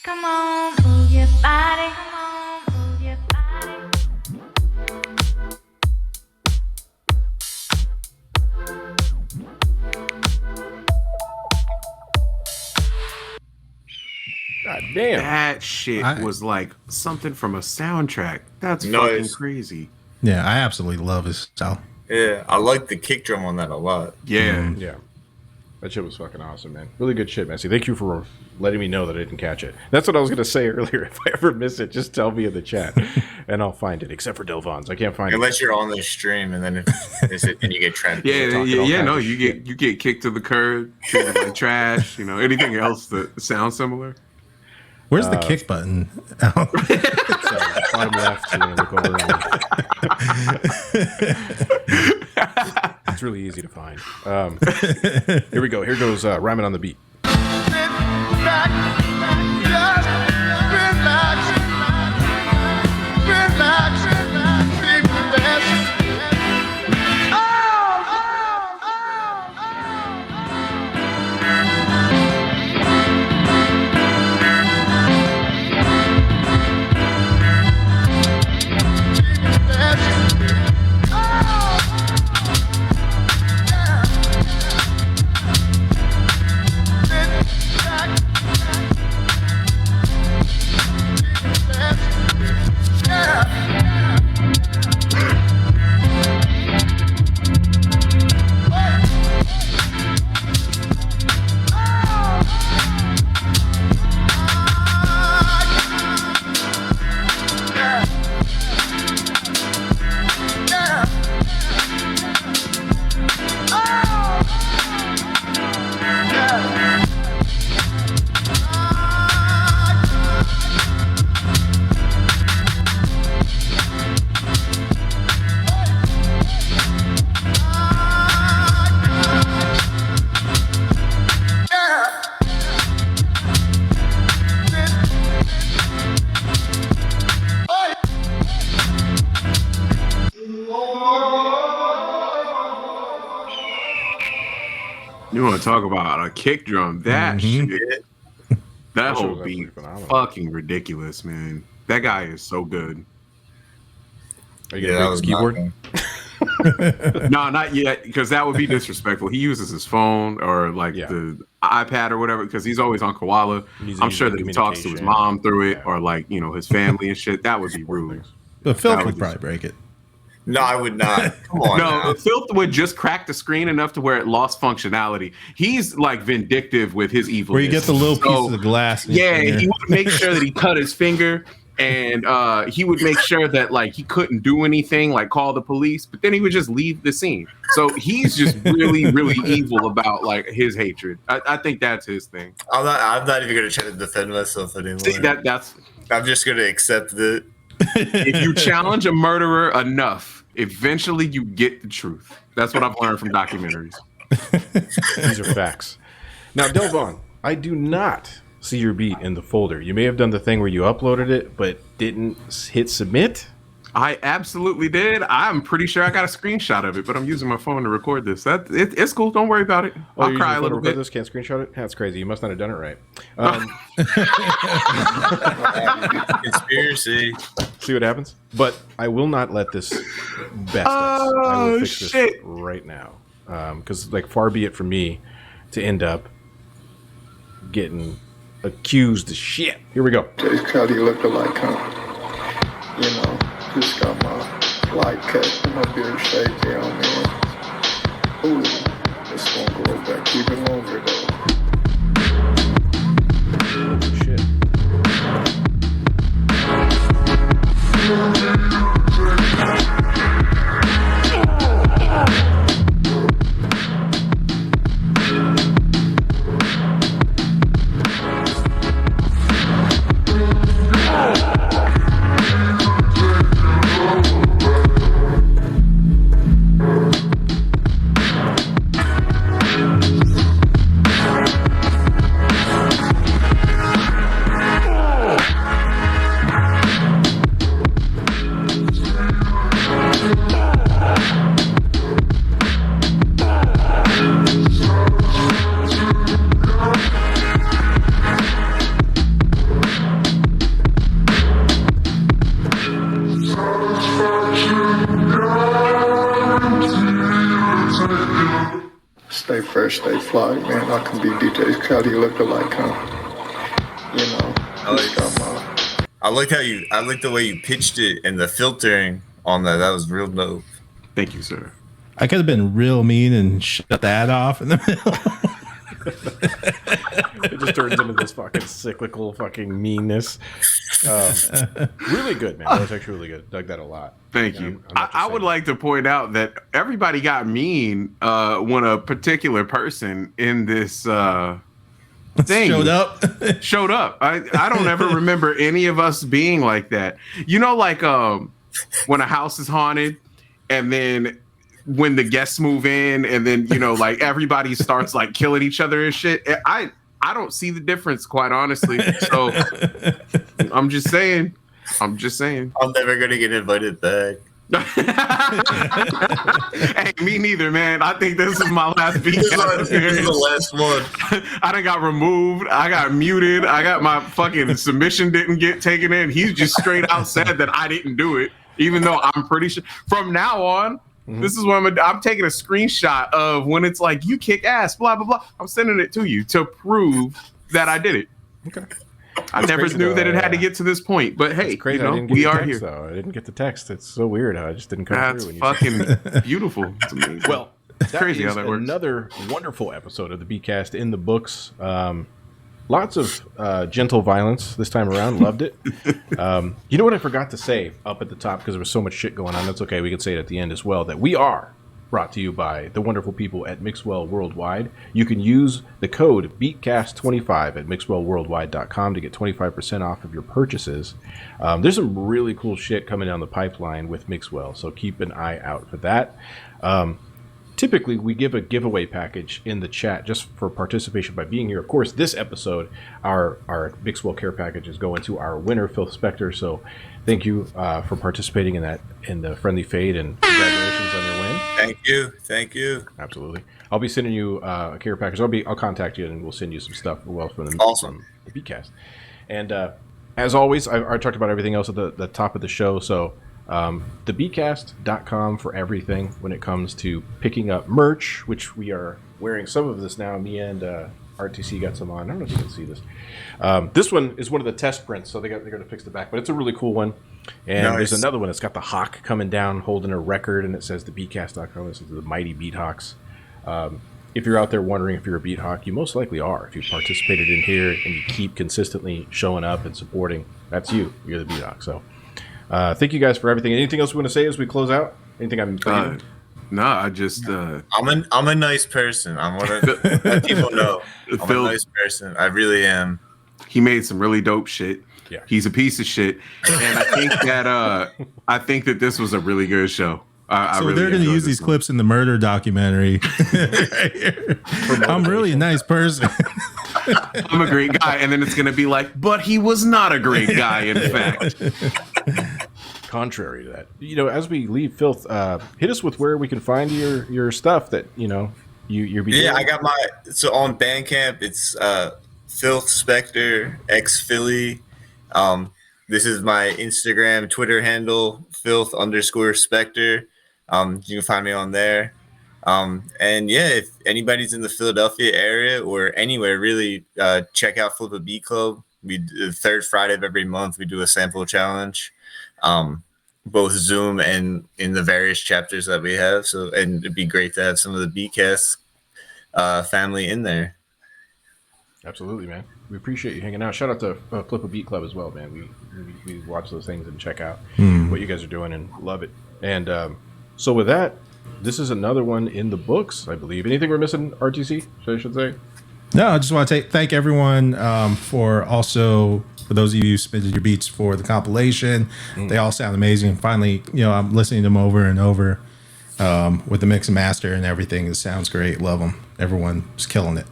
Come on, move your body. Come on, move your body. God damn. That shit was like something from a soundtrack. That's fucking crazy. Yeah, I absolutely love his style. Yeah, I like the kick drum on that a lot. Yeah. Yeah. That shit was fucking awesome, man. Really good shit, Messi. Thank you for letting me know that I didn't catch it. That's what I was going to say earlier. If I ever miss it, just tell me in the chat, and I'll find it, except for Delvon's. I can't find it. Unless you're on the stream, and then then you get trended. You get kicked to the curb, treated like trash, anything else that sounds similar. Where's the kick button? So, bottom left, look over. It's really easy to find. Here we go. Here goes Rhyming on the Beat. You want to talk about a kick drum? That shit, that whole beat, fucking ridiculous, man. That guy is so good. Are you gonna break his keyboard? No, not yet, because that would be disrespectful. He uses his phone or the iPad or whatever, because he's always on Koala. I'm sure that he talks to his mom through it, or his family and shit. That would be rude. But Philth would probably break it. No, I would not. Come on. No, Philth would just crack the screen enough to where it lost functionality. He's vindictive with his evil. Where you get the little piece of the glass. Yeah, he would make sure that he cut his finger, and he would make sure that he couldn't do anything, call the police, but then he would just leave the scene. So he's just really, really evil about his hatred. I think that's his thing. I'm not even gonna try to defend myself anymore. See, I'm just gonna accept it. If you challenge a murderer enough, eventually you get the truth. That's what I've learned from documentaries. These are facts. Now, Delvon, I do not see your beat in the folder. You may have done the thing where you uploaded it, but didn't hit submit. I absolutely did. I'm pretty sure I got a screenshot of it, but I'm using my phone to record this. It's cool. Don't worry about it. I'll cry a little bit. This can't screenshot it. That's crazy. You must not have done it right. Conspiracy. See what happens. But I will not let this best us. I will fix this right now. Because like far be it from me to end up getting accused of shit. Here we go. Jay's Cuddy look alike, huh? You know, just got my light cut and my beard shaved down, man. Ooh, it's gonna grow back even longer though. Holy shit. Stay fresh, stay fly, man. I can be DJ's Cuddy look alike, huh? You know, just got my... I like the way you pitched it and the filtering on that. That was real dope. Thank you, sir. I could have been real mean and shut that off in the middle. It just turns into this fucking cyclical fucking meanness. Really good, man. That was actually really good. Dug that a lot. Thank you. I would like to point out that everybody got mean when a particular person in this thing showed up. I don't ever remember any of us being like that. You know, like when a house is haunted and then when the guests move in and then, you know, like everybody starts like killing each other and shit. I don't see the difference, quite honestly. So I'm just saying. I'm never going to get invited back. Hey, me neither, man. I think this is my last Beatcast appearance. This is the last one. I done got removed. I got muted. I got my fucking submission didn't get taken in. He's just straight out said that I didn't do it, even though I'm pretty sure. From now on, this is what I'm taking a screenshot of when it's like, you kick ass, blah, blah, blah. I'm sending it to you to prove that I did it. Okay. I never knew that it had to get to this point, but hey, crazy. You know, we are here. Though. I didn't get the text. It's so weird how I just didn't come That's through. fucking beautiful. It's amazing. Well, it's crazy how that works. Another wonderful episode of the Beatcast in the books. Lots of gentle violence this time around. Loved it. You know what I forgot to say up at the top because there was so much shit going on. That's okay. We can say it at the end as well. That we are brought to you by the wonderful people at Mixwell Worldwide. You can use the code BEATCAST25 at mixwellworldwide.com to get 25% off of your purchases. There's some really cool shit coming down the pipeline with Mixwell, so keep an eye out for that. Typically, we give a giveaway package in the chat just for participation by being here. Of course, this episode, our Mixwell Care package is going to our winner, Philth Spector. So thank you for participating in that, in the Friendly Fade, and congratulations on your win. Thank you. Absolutely. I'll be sending you a care package. I'll contact you and we'll send you some stuff from the Beatcast. And as always, I talked about everything else at the top of the show. So thebeatcast.com for everything when it comes to picking up merch, which we are wearing some of this now. Me and RTC got some on. I don't know if you can see this. This one is one of the test prints, so they're going to fix the back, but it's a really cool one. And nice. There's another one that's got the hawk coming down holding a record, and it says thebeatcast.com. This is the Mighty Beat Hawks. If you're out there wondering if you're a beat hawk, you most likely are. If you've participated in here and you keep consistently showing up and supporting, that's you. You're the beat hawk. So thank you guys for everything. Anything else we want to say as we close out? Anything I'm forgetting? No, I just I'm a nice person. I'm one of the people know. I'm a nice person. I really am. He made some really dope shit. Yeah. He's a piece of shit. And I think that this was a really good show. So they're going to use these clips in the murder documentary. I'm really a nice person. I'm a great guy, and then it's going to be like, but he was not a great guy, in fact. Contrary to that, as we leave, Philth, hit us with where we can find your stuff that you're. I got so on Bandcamp, it's Philth Spector X Philly. This is my Instagram, Twitter handle, Philth_Spector. You can find me on there. And yeah, if anybody's in the Philadelphia area or anywhere, really check out Flip a Beat Club. The third Friday of every month, we do a sample challenge, both Zoom and in the various chapters that we have. So, and it'd be great to have some of the Beatcast family in there. Absolutely, man. We appreciate you hanging out. Shout out to Flip a Beat Club as well, man. We watch those things and check out what you guys are doing and love it. And so with that, this is another one in the books, I believe. Anything we're missing, RTC, I should say? No, I just want to thank everyone for those of you who submitted your beats for the compilation. They all sound amazing. Finally, I'm listening to them over and over with the mix and master and everything. It sounds great. Love them. Everyone's killing it.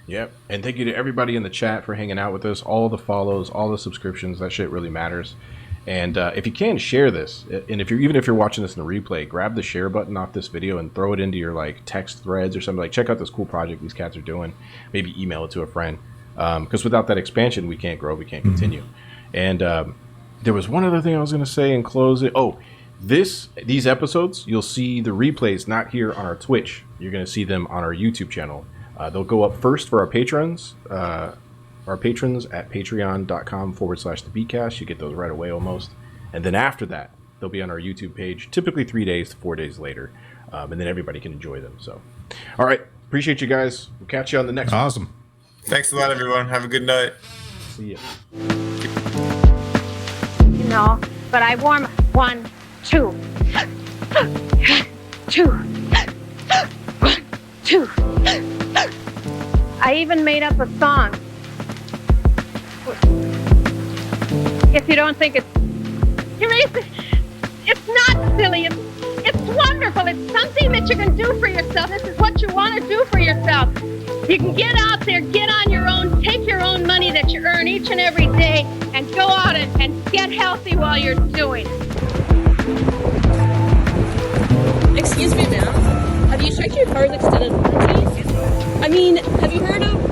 Yep. And thank you to everybody in the chat for hanging out with us. All the follows, all the subscriptions. That shit really matters. And if you can, share this. And if you're watching this in a replay, grab the share button off this video and throw it into your text threads or something. Check out this cool project these cats are doing. Maybe email it to a friend. Because without that expansion, we can't grow. We can't continue. And there was one other thing I was going to say and close it. Oh, these episodes, you'll see the replays not here on our Twitch. You're going to see them on our YouTube channel. They'll go up first for our patrons. Our patrons at patreon.com/the Beatcast. You get those right away almost. And then after that, they'll be on our YouTube page, typically 3 days to 4 days later. And then everybody can enjoy them. So, all right. Appreciate you guys. We'll catch you on the next one. Awesome. Thanks a lot, everyone. Have a good night. See ya. But I warm 1, 2, 2, 1, 2. I even made up a song. If you don't think it's not silly. It's wonderful. It's something that you can do for yourself. This is what you want to do for yourself. You can get out there, get on your own, take your own money that you earn each and every day, and go out and get healthy while you're doing it. Excuse me, ma'am. Have you checked your car's extended warranty? I mean, have you heard of